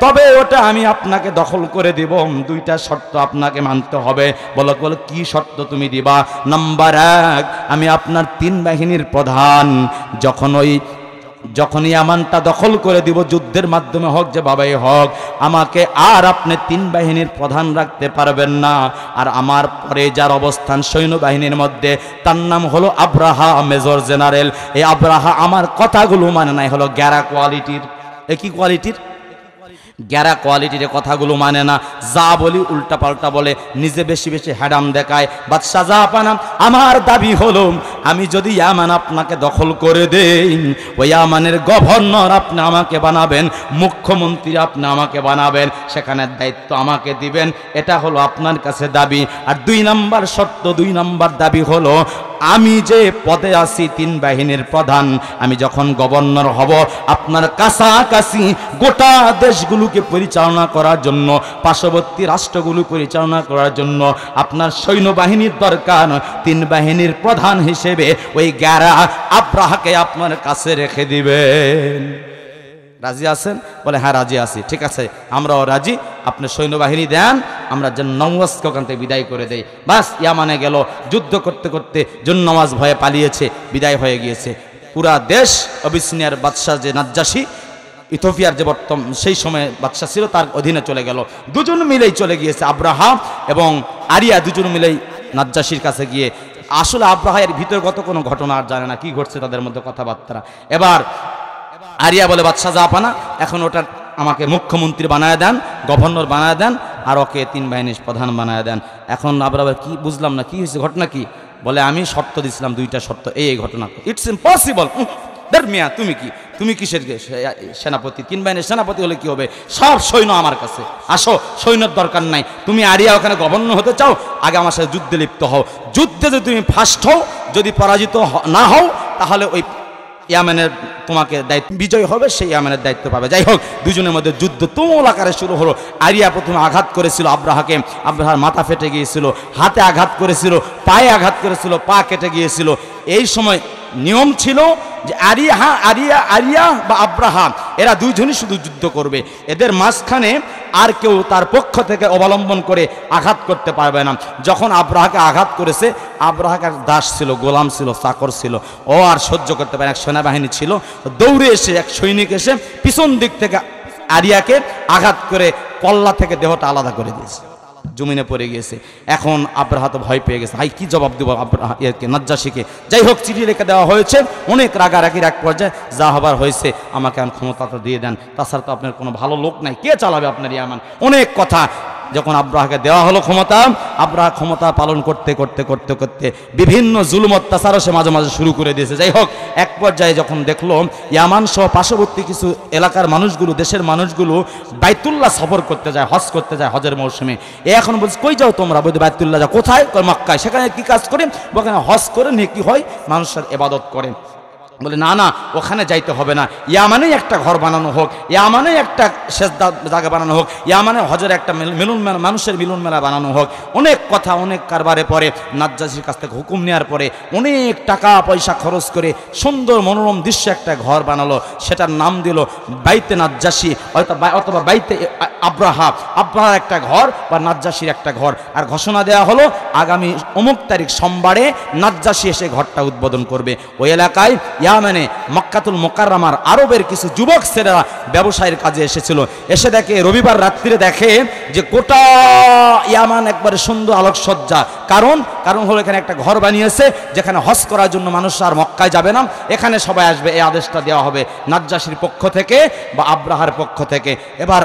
Speaker 1: তবে ওটা আমি আপনাকে দখল করে দিব, 2টা শর্ত আপনাকে মানতে হবে। বলো কি শর্ত তুমি দিবা? নাম্বার 1, আমি আপনার 3 বাহিনীর প্রধান, যখন ইয়ামানটা দখল করে দিব, যুদ্ধের মাধ্যমে হোক যে বাবাই হোক, আমাকে আর আপনি 3 বাহিনীর প্রধান রাখতে পারবেন না। আর আমার পরে যার অবস্থান সৈন্যবাহিনীর মধ্যে, তার নাম হলো আব্রাহা, মেজর জেনারেল। এই আব্রাহা আমার কথাগুলো মানে নাই, হলো গ্যারা কোয়ালিটির। কি কোয়ালিটির? গ্যারা কোয়ালিটির কথাগুলো মানে না, যা বলি উল্টা পাল্টা বলে, নিজে বেশি বেশি হ্যাডাম দেখায়। বাদশাহ জাহাপানা, আমার দাবি হলো, আমি যদি ইয়ামান আপনাকে দখল করে দেই, ওই ইয়ামানের গভর্নর আপনি আমাকে বানাবেন, মুখ্যমন্ত্রী আপনি আমাকে বানাবেন, সেখানের দায়িত্ব আমাকে দিবেন, এটা হলো আপনার কাছে দাবি। আর 2 নাম্বার শর্ত, 2 নাম্বার দাবি হলো, আমি যে পদে আছি 3 বাহিনীর প্রধান, আমি যখন গভর্নর হব, আপনার কাছাকাছি গোটা দেশগুলোকে পরিচালনা করার জন্য, পার্শ্ববর্তী রাষ্ট্রগুলো পরিচালনা করার জন্য আপনার সৈন্যবাহিনীর দরকার। 3 বাহিনীর প্রধান হিসেবে ওই গ্যারা আব্রাহাকে আপনার কাছে রেখে দিবেন। রাজি আছেন? বলে হ্যাঁ রাজি আছি। ঠিক আছে, আমরাও রাজি, আপনি সৈন্যবাহিনী দেন, আমরা জুন্নাওয়াজকে ওখান থেকে বিদায় করে দেই। বাস, ইয়ামানে গেল, যুদ্ধ করতে করতে জুন্নাওয়াজ ভয়ে পালিয়েছে, বিদায় হয়ে গিয়েছে। পুরা দেশ অবিসিনিয়ার বাদশাহ যে নাজ্জাশী, ইথিওপিয়ার যে সেই সময় বাদশাহ ছিল, তার অধীনে চলে গেল। 2জন মিলেই চলে গিয়েছে, আব্রাহা এবং আরিয়া 2জন মিলেই নাজ্জাশীর কাছে গিয়ে। আসলে আব্রাহা এর ভিতরগত কোনো ঘটনা আর জানে না, কি ঘটছে তাদের মধ্যে কথাবার্তা। এবার আরিয়া বলে, বাদশাহ জাহাপানা, এখন ওটা আমাকে মুখ্যমন্ত্রী বানায় দেন, গভর্নর বানায় দেন, আর ওকে 3 বাহিনীর প্রধান বানায় দেন। এখন আবার কি বুঝলাম না, কি হয়েছে, ঘটনা কি? বলে আমি শর্ত দিছিলাম, 2টা শর্ত, এই ঘটনা। It's impossible. মিয়া, তুমি কিসের সেনাপতি? 3 বাহিনীর সেনাপতি হলে কি হবে? সব সৈন্য আমার কাছে, আসো, সৈন্যের দরকার নাই। তুমি আরিয়া ওখানে গভর্নর হতে চাও, আগে আমার সাথে যুদ্ধে লিপ্ত হও। যুদ্ধে যদি তুমি ফার্স্ট হও, যদি পরাজিত না হও, তাহলে ওই ইয়ামানের তোমাকে দায়িত্ব, বিজয় হবে, সেই ইয়ামানের দায়িত্ব পাবে। যাই হোক, 2জনের মধ্যে যুদ্ধ তুমুল আকারে শুরু হলো। আরিয়া প্রথমে আঘাত করেছিল আব্রাহাকে, আব্রাহার মাথা ফেটে গিয়েছিল, হাতে আঘাত করেছিল, পায়ে আঘাত করেছিল, পা কেটে গিয়েছিল। এই সময় নিয়ম ছিল যে আরিয়া বা আব্রাহা, এরা 2জনই শুধু যুদ্ধ করবে, এদের মাঝখানে আর কেউ তার পক্ষ থেকে অবলম্বন করে আঘাত করতে পারবে না। যখন আব্রাহাকে আঘাত করেছে, আব্রাহাকে দাস ছিল, গোলাম ছিল, চাকর ছিল, ও আর সহ্য করতে পারে। এক সেনাবাহিনী ছিল, দৌড়ে এসে এক সৈনিক এসে পিছন দিক থেকে আরিয়াকে আঘাত করে কল্লা থেকে দেহটা আলাদা করে দিয়েছে, জমিনে পড়ে গিয়েছে। এখন আব্রাহা তো ভয় পেয়ে গেছে, কি জবাব দেবো নাজ্জাশীকে? যাই হোক, চিঠি লিখে দেওয়া হয়েছে, অনেক রাগারাগির এক পর্যায়ে যা হবার হয়েছে, আমাকে এখন ক্ষমতাটা দিয়ে দেন, তাছাড়া তো আপনার কোনো ভালো লোক নাই, কে চালাবে আপনার ইয়ামান? অনেক কথা। যখন আব্রাহাকে দেওয়া হলো ক্ষমতা, আব্রাহা ক্ষমতা পালন করতে করতে করতে করতে বিভিন্ন জুলুম অত্যাচারও সে মাঝে মাঝে শুরু করে দিয়েছে। যাই হোক, এক পর্যায়ে যখন দেখলো ইয়ামান সহ পার্শ্ববর্তী কিছু এলাকার মানুষগুলো, দেশের মানুষগুলো বাইতুল্লাহ সফর করতে যায়, হজ করতে যায় হজের মৌসুমে। এখন বলছে, কই যাও তোমরা? বলতে বাইতুল্লাহ যাও। কোথায়? মক্কায়। সেখানে কি কাজ করে? ওখানে হজ করে নেকি হয়, মানুষের ইবাদত করে। বলে না না, ওখানে যাইতে হবে না, ইয়ামানেই একটা ঘর বানানো হোক, ইয়ামানেই একটা সেজদা জায়গা বানানো হোক, ইয়ামানে হজের একটা মিলন মেলা, মানুষের মিলন মেলা বানানো হোক। অনেক কথা, অনেক কারবারে পরে নাজ্জাশীর কাছ থেকে হুকুম নেওয়ার পরে অনেক টাকা পয়সা খরচ করে সুন্দর মনোরম দৃশ্য একটা ঘর বানালো, সেটার নাম দিল বাইতে নাজ্জাশী, অথবা বাইতে আব্রাহার একটা ঘর বা নাজ্জাশীর একটা ঘর। আর ঘোষণা দেওয়া হলো, আগামী অমুক তারিখ সোমবারে নাজ্জাশী এসে ঘরটা উদ্বোধন করবে। ওই এলাকায় ইয়ামানে মক্কাতুল মুকাররমার আরবের কিছু যুবক ছেলেরা ব্যবসায়ের কাজে এসেছিল। এসে দেখে, রবিবার রাত্রিরে দেখে যে গোটা ইয়ামান একবারে সুন্দর আলোকসজ্জা। কারণ হলো এখানে একটা ঘর বানিয়েছে, যেখানে হজ করার জন্য মানুষ আর মক্কায় যাবে না, এখানে সবাই আসবে। এই আদেশটা দেওয়া হবে নাজ্জাশীর পক্ষ থেকে বা আব্রাহার পক্ষ থেকে। এবার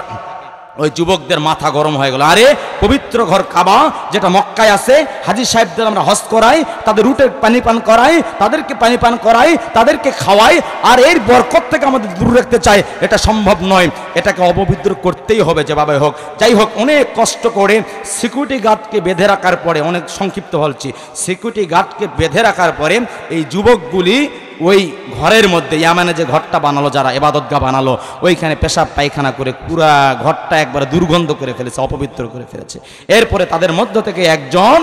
Speaker 1: ওই যুবকদের মাথা গরম হয়ে গেল, আরে পবিত্র ঘর কাবা যেটা মক্কায় আছে, হাজী সাহেবদের আমরা হজ করাই, তাদের উটের পানি পান করাই, তাদেরকে পানি পান করাই, তাদেরকে খাওয়াই, আর এর বরকত থেকে আমাদের দূর রাখতে চাই, এটা সম্ভব নয়, এটাকে অপবিত্র করতেই হবে যেভাবে হোক। যাই হোক, অনেক কষ্ট করে সিকিউরিটি গার্ডকে বেঁধে রাখার পরে, অনেক সংক্ষিপ্ত বলছি, সিকিউরিটি গার্ডকে বেঁধে রাখার পরে এই যুবকগুলি ওই ঘরের মধ্যে, ইয়ামানে যে ঘরটা বানালো, যারা ইবাদতগাহ বানালো, ওইখানে পেশাব পায়খানা করে পুরা ঘরটা একবারে দুর্গন্ধ করে ফেলেছে, অপবিত্র করে ফেলেছে। এরপরে তাদের মধ্য থেকে একজন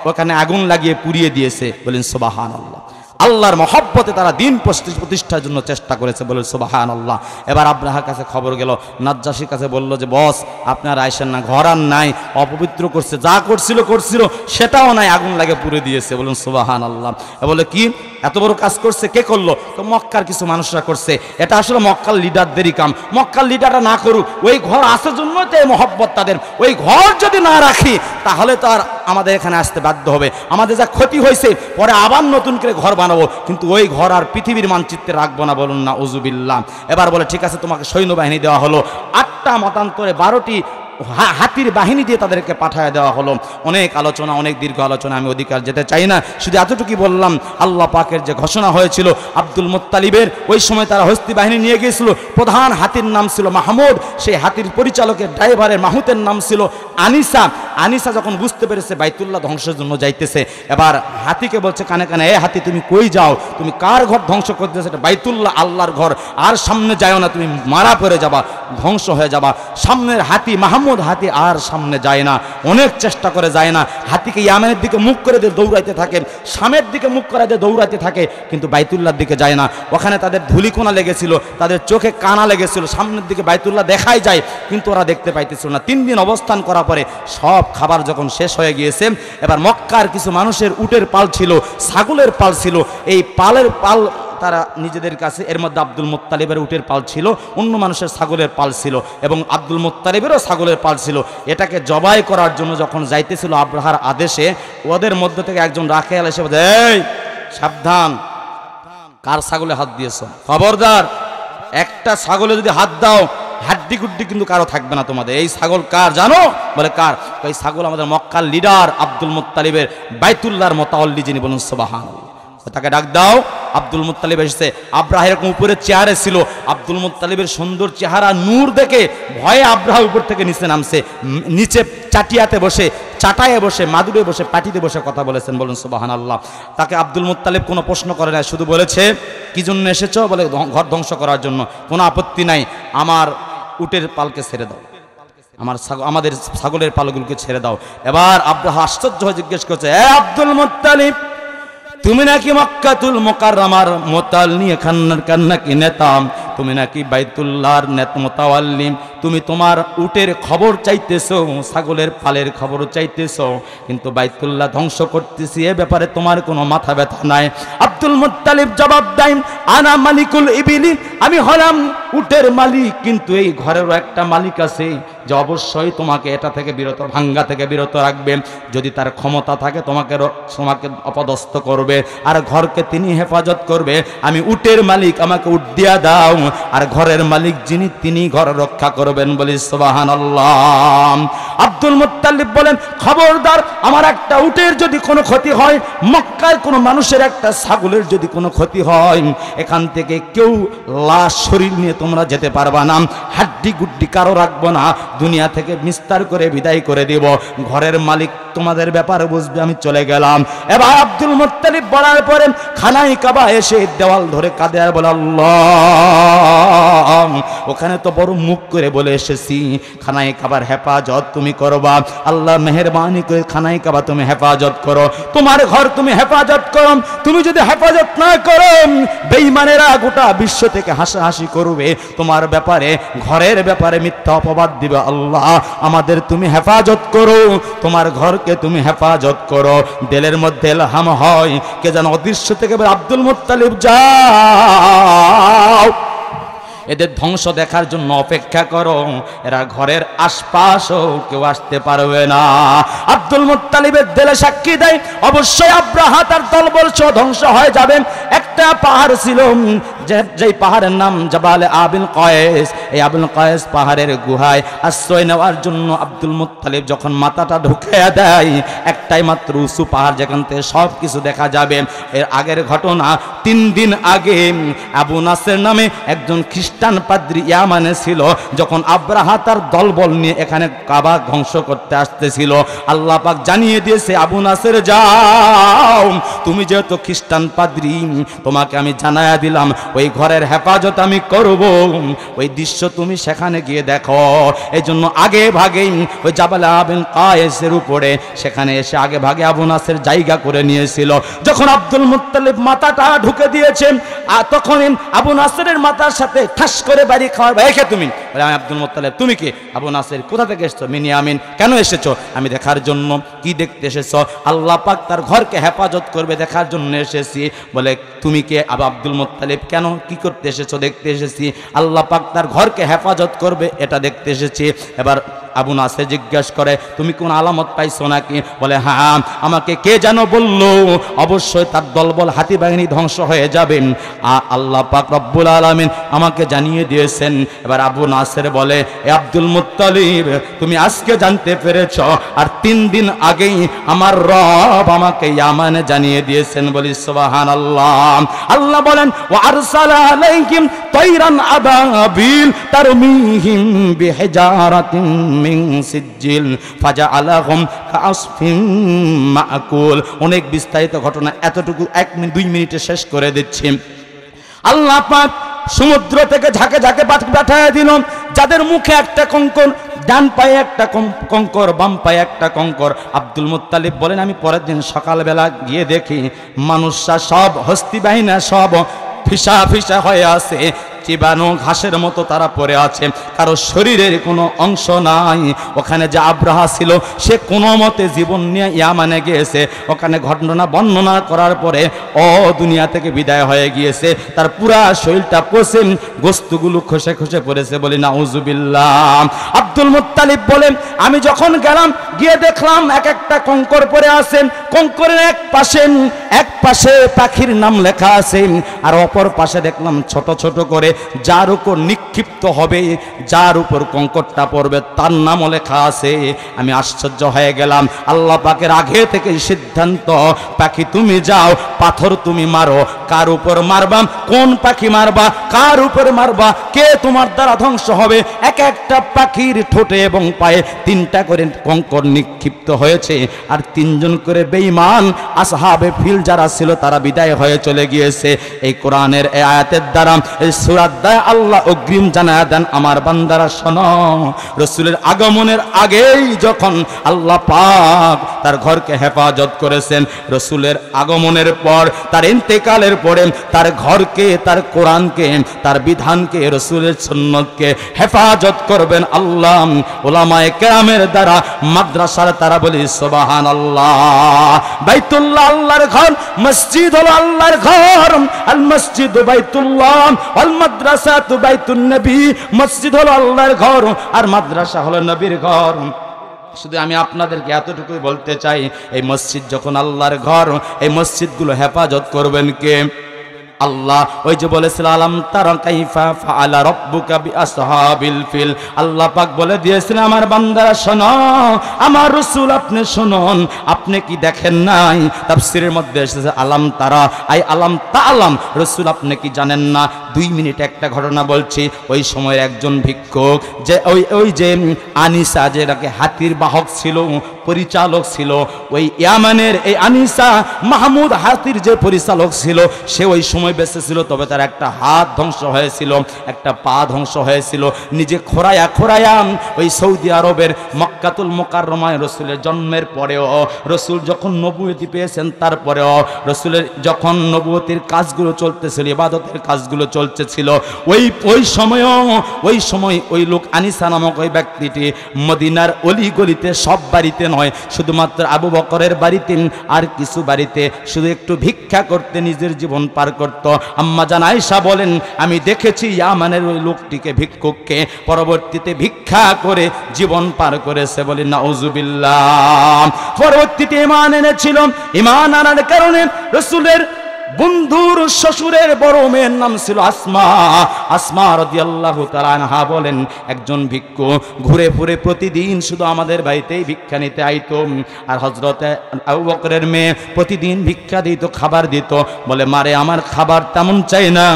Speaker 1: ওখানে আগুন লাগিয়ে পুড়িয়ে দিয়েছে। বলেন সুবহানাল্লাহ। আল্লাহর মহব্বতে তারা দিন প্রতিষ্ঠার জন্য চেষ্টা করেছে, বলে সুবহানাল্লাহ। এবার আব্রাহার কাছে খবর গেল, নাজ্জাশীর কাছে বলল যে বস আপনার আইসেন না, ঘর আর নাই, অপবিত্র করছে, যা করছিল সেটাও নাই, আগুন লাগে পুড়ে দিয়েছে। বলুন সুবহানাল্লাহ। বলে কি এত বড় কাজ করছে, কে করলো? তো মক্কার কিছু মানুষরা করছে। এটা আসলে মক্কার লিডারদেরই কাম, মক্কার লিডাররা না করুক, ওই ঘর আসার জন্য তো এই মহব্বত তাদের। ওই ঘর যদি না রাখি তাহলে তো আর আমাদের এখানে আসতে বাধ্য হবে, আমাদের যা ক্ষতি হয়েছে পরে আবার নতুন করে ঘর বানাবো, কিন্তু ওই ঘর আর পৃথিবীর মানচিত্রে রাখবো না। বলুন না উজুবিল্লাহ। এবার বলে ঠিক আছে, তোমাকে সৈন্যবাহিনী দেওয়া হলো, 8টা মতান্তরে 12টি হাতির বাহিনী দিয়ে তাদেরকে পাঠায় দেওয়া হলো। অনেক আলোচনা, অনেক দীর্ঘ আলোচনা, আমি অধিকার যেতে চাই না, শুধু এতটুকুই বললাম, আল্লাহ পাকের যে ঘোষণা হয়েছিল আব্দুল মুত্তালিবের, ওই সময় তারা হস্তি বাহিনী নিয়ে গিয়েছিল, প্রধান হাতির নাম ছিল মাহমুদ, সেই হাতির পরিচালকের ড্রাইভারের মাহুতের নাম ছিল আনিসা। আনিসা যখন বুঝতে পেরেছে বাইতুল্লাহ ধ্বংসের জন্য যাইতেছে, এবার হাতিকে বলছে কানে কানে, এ হাতি তুমি কই যাও, তুমি কার ঘর ধ্বংস করতেছে? এটা বাইতুল্লাহ, আল্লাহর ঘর, আর সামনে যাও না, তুমি মারা পড়ে যাবা, ধ্বংস হয়ে যাবা। সামনের হাতি মাহমুদ হাতি আর সামনে যায় না, অনেক চেষ্টা করে যায় না। হাতিকে ইয়ামেনের দিকে মুখ করে দিয়ে দৌড়াইতে থাকে, শামের দিকে মুখ করে দিয়ে দৌড়াইতে থাকে, কিন্তু বাইতুল্লাহর দিকে যায় না। ওখানে তাদের ধুলিকোনা লেগেছিল, তাদের চোখে কানা লেগেছিল, সামনের দিকে বাইতুল্লাহ দেখাই যায় কিন্তু ওরা দেখতে পাইতেছিল না। 3 দিন অবস্থান করার পরে সব খাবার যখন শেষ হয়ে গিয়েছে, এবার মক্কার কিছু মানুষের উটের পাল ছিল, ছাগলের পাল ছিল, এই পালের পাল তারা নিজেদের কাছে, এর মধ্যে আব্দুল মুত্তালিবের উটের পাল ছিল, অন্য মানুষের ছাগলের পাল ছিল, এবং আব্দুল মুত্তালিবেরও ছাগলের পাল ছিল। এটাকে জবাই করার জন্য যখন যাইতেছিল আব্রাহার আদেশে, ওদের মধ্য থেকে একজন রাখেয়াল এসে বলে, এই সাবধান, কার ছাগলে হাত দিয়েছ? খবরদার, একটা ছাগলে যদি হাত দাও হাড্ডি গুড্ডি কিন্তু কারো থাকবে না তোমাদের। এই ছাগল কার জানো? বলে কার? এই ছাগল আমাদের মক্কার লিডার আব্দুল মুত্তালিবের, বাইতুল্লাহর মোতাওয়াল্লি যিনি। বলুন সুবহানাল্লাহ। তাকে ডাক দাও। আব্দুল মুত্তালিব এসেছে। আব্রাহা এরকম উপরে চেয়ারে ছিল, আব্দুল মুত্তালিবের সুন্দর চেহারা নূর দেখে ভয়ে আব্রাহা উপর থেকে নিচে নামছে, নিচে চাটিয়াতে বসে, চাটায়ে বসে, মাদুরে বসে, পাটিতে বসে কথা বলেছেন। বলুন সুবহানাল্লাহ। তাকে আব্দুল মুত্তালিব কোনো প্রশ্ন করে না, শুধু বলেছে কি জন্য এসেছো? বলে ঘর ধ্বংস করার জন্য। কোনো আপত্তি নাই, আমার উটের পালকে ছেড়ে দাও, আমাদের ছাগলের পালগুলোকে ছেড়ে দাও। এবার আব্রাহা আশ্চর্য হয়ে জিজ্ঞেস করছে, এ আব্দুল মুত্তালিব, তুমি নাকি মক্কাতুল মুকাররমার মোতাল্লি নাকি নেতা, তুমি নাকি বাইতুল্লাহর মোতাওয়াল্লিম, তুমি তোমার উটের খবর চাইতেছো, ছাগলের পালের খবর চাইতেছো, কিন্তু বাইতুল্লাহ ধ্বংস করতেছি এ ব্যাপারে তোমার কোনো মাথা ব্যথা নাই। আব্দুল মুত্তালিব জবাব দেন, আনা মালিকুল ইবিলি, আমি হলাম উটের মালিক, কিন্তু এই ঘরেরও একটা মালিক আছে যে অবশ্যই তোমাকে এটা থেকে বিরত, ভাঙ্গা থেকে বিরত রাখবে। যদি তার ক্ষমতা থাকে তোমাকে অপদস্থ করবে, আর ঘরকে তিনি হেফাজত করবে। আমি উটের মালিক, আমাকে উট দিয়া দাও, আর ঘরের মালিক যিনি তিনি ঘর রক্ষা করবেন। বলি সুবহানাল্লাহ। আব্দুল মুত্তালিব বলেন, খবরদার, আমার একটা উটের যদি কোনো ক্ষতি হয়, মক্কায় কোনো মানুষের একটা ছাগলের যদি কোনো ক্ষতি হয়, এখান থেকে কেউ লাশ শরীর নিয়ে তোমরা যেতে পারবা না, হাড্ডি গুড্ডি কারো রাখবো না, দুনিয়া থেকে বিস্তার করে বিদায় করে দেব, ঘরের মালিক তোমাদের ব্যাপারে বুঝবে, আমি চলে গেলাম। এবার আব্দুল মুত্তালিব বলার পরে খানায় কাবা এসে দেওয়াল ধরে কাঁদে আর বলে, আল্লাহ, ওখানে তো বড় মুখ করে বলে এসেছি খানায় কাবার হেফাজত তুমি করবা, আল্লাহ মেহেরবানি করে খানায় কাবা তুমি হেফাজত করো, তোমার ঘর তুমি হেফাজত করো। তুমি যদি হেফাজত না করো, বেঈমানেরা গোটা বিশ্ব থেকে হাসাহাসি করবে তোমার ব্যাপারে, ঘরের ব্যাপারে মিথ্যা অপবাদ দিবে। আল্লাহ, আমাদের তুমি হেফাজত করো, তোমার ঘরকে তুমি হেফাজত করো। দিলের মধ্যে ইলহাম হয়, কে যেন অদৃশ্য থেকে আব্দুল মুত্তালিব যাও, এদের ধ্বংস দেখার জন্য অপেক্ষা করো, এরা ঘরের আশপাশও কেউ আসতে পারবে না। আব্দুল মুত্তালিবের দিলে সাক্ষী দেয়, অবশ্যই আব্রাহা তার দলবল সহ ধ্বংস হয়ে যাবে। একটা পাহাড় ছিল, যেই পাহাড়ের নাম জাবালে আবিল কয়েস, এই আবুল কায়েস পাহাড়ের গুহায় আশ্রয় নেওয়ার জন্য আব্দুল মুত্তালিব যখন মাথাটা ঢুকিয়ে দেয়, একটাই মাত্র উঁচু পাহাড় যেখান থেকে সব কিছু দেখা যাবে। এর আগের ঘটনা, 3 দিন আগে আবু নাসের নামে একজন খ্রিস্টান পাদ্রী ইয়ামানে ছিল। যখন আব্রাহা তার দলবল নিয়ে এখানে কাবা ধ্বংস করতে আসতেছিল, আল্লাহ পাক জানিয়ে দিয়েছে, আবু নাসের যাও, তুমি যেহেতু খ্রিস্টান পাদ্রী, তোমাকে আমি জানায়া দিলাম ওই ঘরের হেফাজত আমি করব, ওই দৃশ্য তুমি সেখানে গিয়ে দেখো। এই জন্য আগে ভাগে ওই জাবাল আবুল কায়েসের উপরে সেখানে এসে আগে ভাগে আবু নাসের জায়গা করে নিয়েছিল। যখন আব্দুল মুত্তালিব মাথাটা ঢুকে দিয়েছে, আর তখন আবু নাসেরের মাথার সাথে ঠাস করে বাড়ি খাওয়ার ভাইকে তুমি বলে, আমি আব্দুল মুত্তালিব। তুমি কি? আবু নাসের। কোথা থেকে এসেছো? মিনিয়ামিন। কেন এসেছো? আমি দেখার জন্য। কি দেখতে এসেছো? আল্লাহ পাক তার ঘরকে হেফাজত করবে দেখার জন্য এসেছি। বলে, তুমি কে? Abdul Muttalib. কেন, কি করতে এসেছো? দেখতে এসেছি আল্লাহ পাক তার ঘরকে হেফাজত করবে, এটা দেখতে এসেছি। এবার আবু নাসের জিজ্ঞেস করে, তুমি কোন আলামত পাইছো নাকি? বলে, হ্যাঁ, আমাকে কে যেন বলল অবশ্যই তার দলবল হাতি বাহিনী ধ্বংস হয়ে যাবেন, আল্লাহ পাক রব্বুল আলামিন আমাকে জানিয়ে দিয়েছেন। এবার আবু নাসের বলে, এ আব্দুল মুত্তালিব, তুমি আজকে জানতে পেরেছ, আর 3 দিন আগেই আমার রব আমাকে ইয়ামানে জানিয়ে দিয়েছেন। বলি সুবহানাল্লাহ। আল্লাহ বলেন, ওয়া আরসালা আলাইহিম তায়রান আবাবিল তারমিহিম বিহিজারাতিন মিন সিজিল ফাজআলাহুম কাআসফিন মাকুল। অনেক বিস্তারিত ঘটনা, এতটুকু 1-2 মিনিটে শেষ করে দিচ্ছি। আল্লাহ পাক সমুদ্র থেকে ঝাঁকে ঝাঁকে পাঠিয়ে দিল, যাদের মুখে একটা কঙ্কর, ডান পায়ে একটা কঙ্কর, বাম পায়ে একটা কঙ্কর। আব্দুল মুত্তালিব বলেন, আমি পরের দিন সকালবেলা গিয়ে দেখি মানুষরা সব, হস্তি বাহিনী সব ফিসা ফিসা হয়ে আছে, চিবানো ঘাসের মতো তারা পড়ে আছে, কারো শরীরের কোনো অংশ নাই। ওখানে যে আব্রাহা ছিল, সে কোনো মতে জীবন নিয়ে ইয়ামানে গিয়েছে, ওখানে ঘটনা বর্ণনা করার পরে দুনিয়া থেকে বিদায় হয়ে গিয়েছে, তার পুরা শরীরটা পচে গোস্তগুলো খসে খসে পড়েছে। বলি নাউজুবিল্লাহ। আব্দুল মুত্তালিব বলেন, আমি যখন গেলাম, গিয়ে দেখলাম এক একটা কঙ্কর পড়ে আছে, কঙ্করের এক পাশে পাখির নাম লেখা আছে, আর অপর পাশে দেখলাম ছোট ছোট করে যার উপর নিক্ষিপ্ত হবে, যার উপর কঙ্করটা পড়বে, তার নামও লেখা আছে। আমি আশ্চর্য হয়ে গেলাম। আল্লাহ পাকের আগে থেকে সিদ্ধান্ত, পাখি তুমি যাও, পাথর তুমি মারো, কার উপর মারবা, কোন পাখি মারবা, কার উপর মারবা, কে তোমার দ্বারা ধ্বংস হবে। এক একটা পাখির ঠোঁটে এবং পায়ে 3টা করে কঙ্কর নিক্ষিপ্ত হয়েছে, আর 3 জন করে বেঈমান আসহাবে ফিল যারা ছিল তারা বিদায় হয়ে চলে গিয়েছে। এই কোরআনের এই আয়াতের দ্বারা, এই সূরার দ্বারা আল্লাহ অগ্রিম জানায়া দেন, আমার বান্দারা শোনো, রাসূলের আগমনের আগেই যখন আল্লাহ পাক তার ঘরকে হেফাজত করেছেন, রাসূলের আগমনের পর, তার ইন্তেকালের পরে তার ঘরকে, তার কোরআনকে, তার বিধানকে, রাসূলের সুন্নতকে হেফাজত করবেন আল্লাহ উলামায়ে কেরামের দ্বারা, মাদ্রাসার তারা। বলি সুবহানাল্লাহ। বাইতুল্লাহ আল্লাহর ঘর, মসজিদ হলো আল্লাহর ঘর, আল মসজিদ বাইতুল্লাহ ওয়াল মাদ্রাসাতু বাইতুন নবী। মসজিদ হলো আল্লাহর ঘর, আর মাদ্রাসা হলো নবীর ঘর। শুধু আমি আপনাদেরকে এতটুকুই বলতে চাই, এই মসজিদ যখন আল্লাহর ঘর, এই মসজিদগুলো হেফাজত করবেন কে? আল্লাহ। ওই যে বলেছিল, আলাম তারা কাইফা ফাআলা রাব্বুকা বিআসহাবিল ফিল। আল্লাহ পাক বলে দিয়েছিলেন, আমার বান্দারা শোনো, আমার রাসূল আপনি শুনুন, আপনি কি দেখেন নাই? তাফসীরের মধ্যে এসেছে আলাম তারা, আই আলাম তাআলাম, রাসূল আপনি কি জানেন না? 2 মিনিট একটা ঘটনা বলছি। ওই সময়ের একজন ভিক্ষুক, যে ওই যে আনিসা, যেটাকে হাতির বাহক ছিল, পরিচালক ছিল, ওই ইয়ামানের এই আনিসা মাহমুদ হাতির যে পরিচালক ছিল, সে ওই সময় বেঁচে ছিল, তবে তার একটা হাত ধ্বংস হয়েছিল, একটা পা ধ্বংস হয়েছিল। নিজে খোরায়া ওই সৌদি আরবের মক্কাতুল মুকাররমায় রাসূলের জন্মের পরেও, রাসূল যখন নবুয়তি পেয়েছেন তারপরেও, রাসূলের যখন নবুয়তির কাজগুলো চলতেছিল, ইবাদতের কাজগুলো চলতেছিল, ওই সময় ওই লোক আনিসা নামক ওই ব্যক্তিটি মদিনার অলি গলিতে, সব বাড়িতে নয়, শুধুমাত্র আবু বকরের বাড়িতে আর কিছু বাড়িতে শুধু একটু ভিক্ষা করতে নিজের জীবন পার করত। আম্মা জান আয়েশা বলেন, আমি দেখেছি ইয়ামানের ওই লোকটিকে, ভিক্ষুককে, পরবর্তীতে ভিক্ষা করে জীবন পার করেছে। বলি নাউজুবিল্লাহ। পরবর্তীতে ঈমান এনেছিল, ঈমান আনার কারণে রাসূলের বন্ধুর শ্বশুরের বড় মেয়ের নাম ছিল আসমা। আসমা রাদিয়াল্লাহু তাআলা আনহা বলেন, একজন ভিক্ষু ঘুরে ঘুরে প্রতিদিন শুধু আমাদের বাড়িতেই ভিক্ষা নিতে আইতো। আর হযরতে আবু বকরের মেয়ে প্রতিদিন ভিক্ষা দিত, খাবার দিত। বলে, মারে আমার খাবার তেমন চাই না,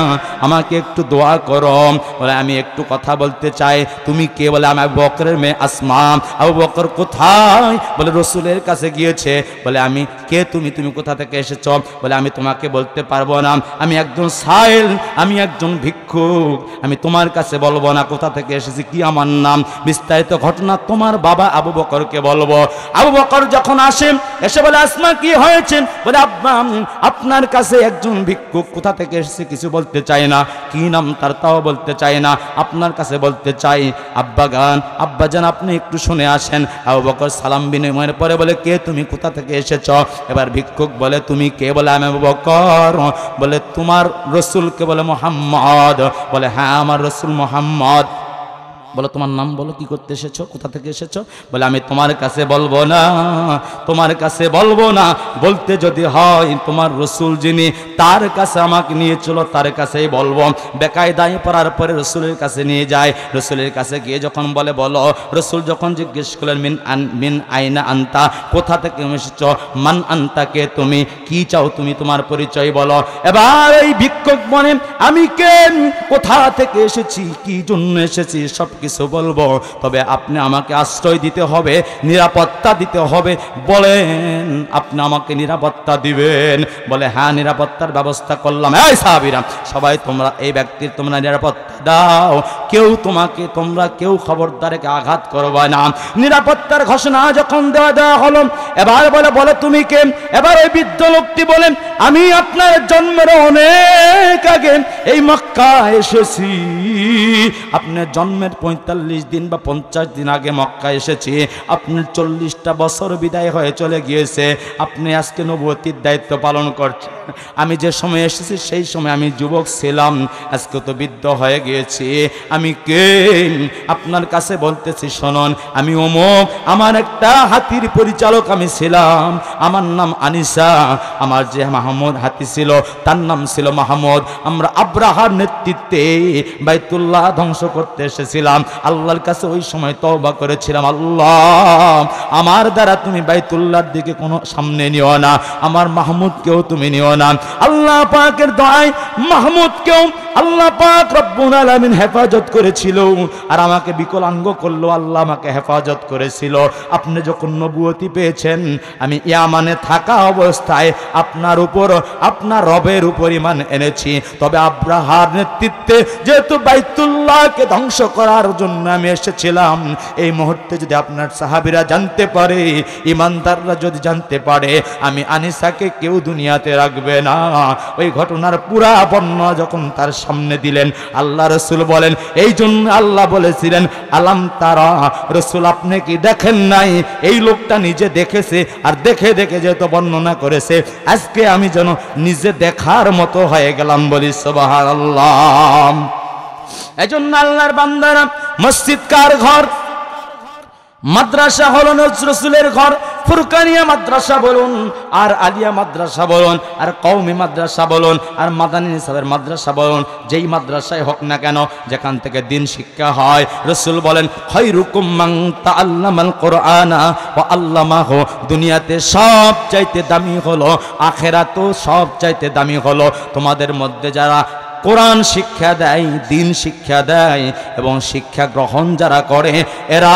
Speaker 1: আমাকে একটু দোয়া করো। বলে, আমি একটু কথা বলতে চাই। তুমি কে? বলে, আমি আবু বকরের মেয়ে আসমা। আবু বকর কোথায়? বলে, রসুলের কাছে গিয়েছে। বলে, আমি কে? তুমি কোথা থেকে এসেছ? বলে, আমি তোমাকে বলতে পারবো না, আমি একজন সাইল, আমি একজন ভিক্ষুক, আমি তোমার কাছে বলবো না কোথা থেকে এসেছি, কি আমার নাম, বিস্তারিত ঘটনা তোমার বাবা আবু বকরকে বলবো। আবু বকর যখন আসে, এসে বলে, আসমা কি হয়েছে? বলে, আব্বা আপনার কাছে একজন ভিক্ষুক, কোথা থেকে এসেছে কিছু বলতে চায় না, কি নাম তার তাও বলতে চায় না, আপনার কাছে বলতে চাই। আব্বা জান আপনি একটু শুনে আসেন। আবু বকর সালাম বিনিময়ের পরে বলে, কে তুমি, কোথা থেকে এসেছ? এবার ভিক্ষুক বলে, তুমি কে? বলে, আমি আবু বকর। বলে, তোমার রসুলকে? বলে, মুহাম্মদ। বলে, হ্যাঁ আমার রসুল মুহাম্মদ। বলো, তোমার নাম বলো, কি করতে এসেছো, কোথা থেকে এসেছো? বলে, আমি তোমার কাছে বলবো না, তোমার কাছে বলবো না, বলতে যদি হয় তোমার রসুল যিনি তার কাছে আমাকে নিয়ে চলো, তার কাছেই বলবো। বেকায়দায় পড়ার পরে রসুলের কাছে নিয়ে যায়। রসুলের কাছে গিয়ে যখন বলে বলো, রসুল যখন জিজ্ঞেস করলেন, মিন আইনা আনতা, কোথা থেকে এসেছো, মান আনতা, কে তুমি, কি চাও তুমি, তোমার পরিচয় বলো। এবার এই ভিক্ষুক বলে, আমি কে, কোথা থেকে এসেছি, কি জন্য এসেছি, সব কিছু বলবো, তবে আপনি আমাকে আশ্রয় দিতে হবে, নিরাপত্তা দিতে হবে। বলেন, আপনি আমাকে নিরাপত্তা দিবেন? বলে, হ্যাঁ নিরাপত্তার ব্যবস্থা করলাম। এই সাহাবীরা সবাই, তোমরা এই ব্যক্তির তোমরা নিরাপত্তা দাও, তোমরা কেউ খবরদারকে আঘাত করবে না। নিরাপত্তার ঘোষণা যখন দেওয়া হলো, এবার বলে তুমি কে? এবার ওই বৃদ্ধ লোকটি বলেন, আমি আপনার জন্মের অনেক আগে এই মক্কা এসেছি, আপনার জন্মের 45 দিন বা 50 দিন আগে মক্কা এসেছি। আপনার 40টা বছর বিদায় হয়ে চলে গিয়েছে, আপনি আজকে নবুয়তির দায়িত্ব পালন করছেন। আমি যে সময় এসেছি সেই সময় আমি যুবক ছিলাম, আজকে তো বৃদ্ধ হয়ে গিয়েছি। আমি কে? আপনার কাছে বলতেছি শুনুন, আমি অমুক, আমার একটা হাতির পরিচালক আমি ছিলাম, আমার নাম আনিসা। আমার যে মাহমুদ হাতি ছিল তার নাম ছিল মাহমুদ। আমরা আব্রাহার নেতৃত্বে বাইতুল্লাহ ধ্বংস করতে এসেছিলাম। আল্লাহর কাছে ওই সময় তওবা করেছিলাম, আল্লাহ আমার দ্বারা তুমি বাইতুল্লাহর দিকে কোনো সামনে নিও না, আমার মাহমুদকেও তুমি নিও না। আল্লাহ পাকের দয়ায় মাহমুদকেও আল্লাহ পাক রব্বুল আলামিন হেফাজত করেছিল, আর আমাকে বিকলাঙ্গ করলো, আল্লাহ আমাকে হেফাজত করেছিল। আপনি যখন নবুয়তি পেয়েছেন, আমি ইয়ামানে থাকা অবস্থায় আপনার উপর, আপনার রবের উপর ঈমান এনেছি। তবে আব্রাহার নেতৃত্বে যেহেতু বাইতুল্লাহকে ধ্বংস করার জন্য আমি এসেছিলাম, এই মুহূর্তে যদি আপনার সাহাবীরা জানতে পারে, ঈমানদাররা যদি জানতে পারে আমি আনিসাকে কেউ দুনিয়াতে রাখবে না। ওই ঘটনার পুরা বর্ণনা যখন তার সামনে দিলেন, আল্লাহ রসুল বলেন, এই জন্য আল্লাহ বলেছিলেন, আলাম তারা, রসুল আপনি কি দেখেন নাই? এই লোকটা নিজে দেখেছে, আর দেখে দেখে যেহেতু বর্ণনা করেছে, আজকে আমি যেন নিজে দেখার মতো হয়ে গেলাম। বলি সুবহানাল্লাহ। এজন্য আল্লাহর বান্দারা, মসজিদ কার ঘর? মাদ্রাসা হলো রসুলের ঘর। ফুরকানিয়া মাদ্রাসা বলুন, আর আলিয়া মাদ্রাসা বলুন, আর কওমি মাদ্রাসা বলুন, আর মাদানী নিসাবের মাদ্রাসা বলুন, যেই মাদ্রাসায় হোক না কেন, যেখান থেকে দিন শিক্ষা হয়, রসুল বলেন, খায়রুকুম মান তাআল্লামাল কুরআনা ওয়া আল্লামাহু। দুনিয়াতে সব চাইতে দামি হলো, আখিরাতেও সব চাইতে দামি হলো তোমাদের মধ্যে যারা কোরআন শিক্ষা দেয়, দিন শিক্ষা দেয় এবং শিক্ষা গ্রহণ যারা করে, এরা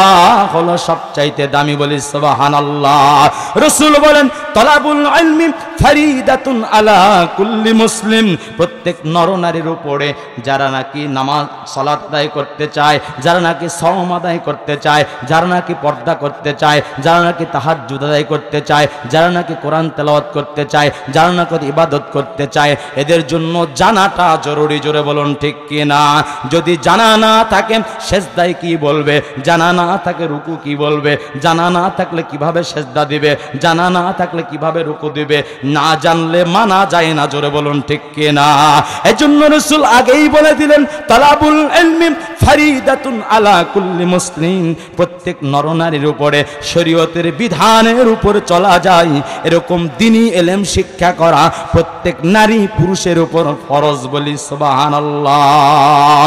Speaker 1: হলো সবচাইতে দামি। বলি সুবহানাল্লাহ। রাসূল বলেন, তালাবুল ইলমি ফরিদাতুন আলা কুল্লি মুসলিম। প্রত্যেক নরনারীর উপরে যারা নাকি নামাজ সালাত আদায় করতে চায়, যারা নাকি সাওম আদায় করতে চায়, যারা নাকি পর্দা করতে চায়, যারা নাকি তাহাজ্জুদ আদায় করতে চায়, যারা নাকি কোরআন তেলাওয়াত করতে চায়, যারা নাকি ইবাদত করতে চায়, এদের জন্য জানাটা জরুরি। জরুরি, জোরে বলুন ঠিক কিনা? যদি জানা না থাকে সেজদায় কি বলবে, জানা না থাকে রুকু কি বলবে, জানা না থাকলে কিভাবে সেজদা দিবে, জানা না থাকলে কিভাবে রুকু দিবে, না জানলে মানা যায় না, জোরে বলুন ঠিক কিনা? এজন্য রাসূল আগেই বলে দিলেন, তালাবুল ইলমি ফারিদাতুন আলা কুল্লি মুসলিম। প্রত্যেক নরনারীর উপরে শরীয়তের বিধানের উপর চলা যায় এরকম দ্বীনি ইলম শিক্ষা করা প্রত্যেক নারী পুরুষের উপর ফরজ। বলি সুবহানাল্লাহ।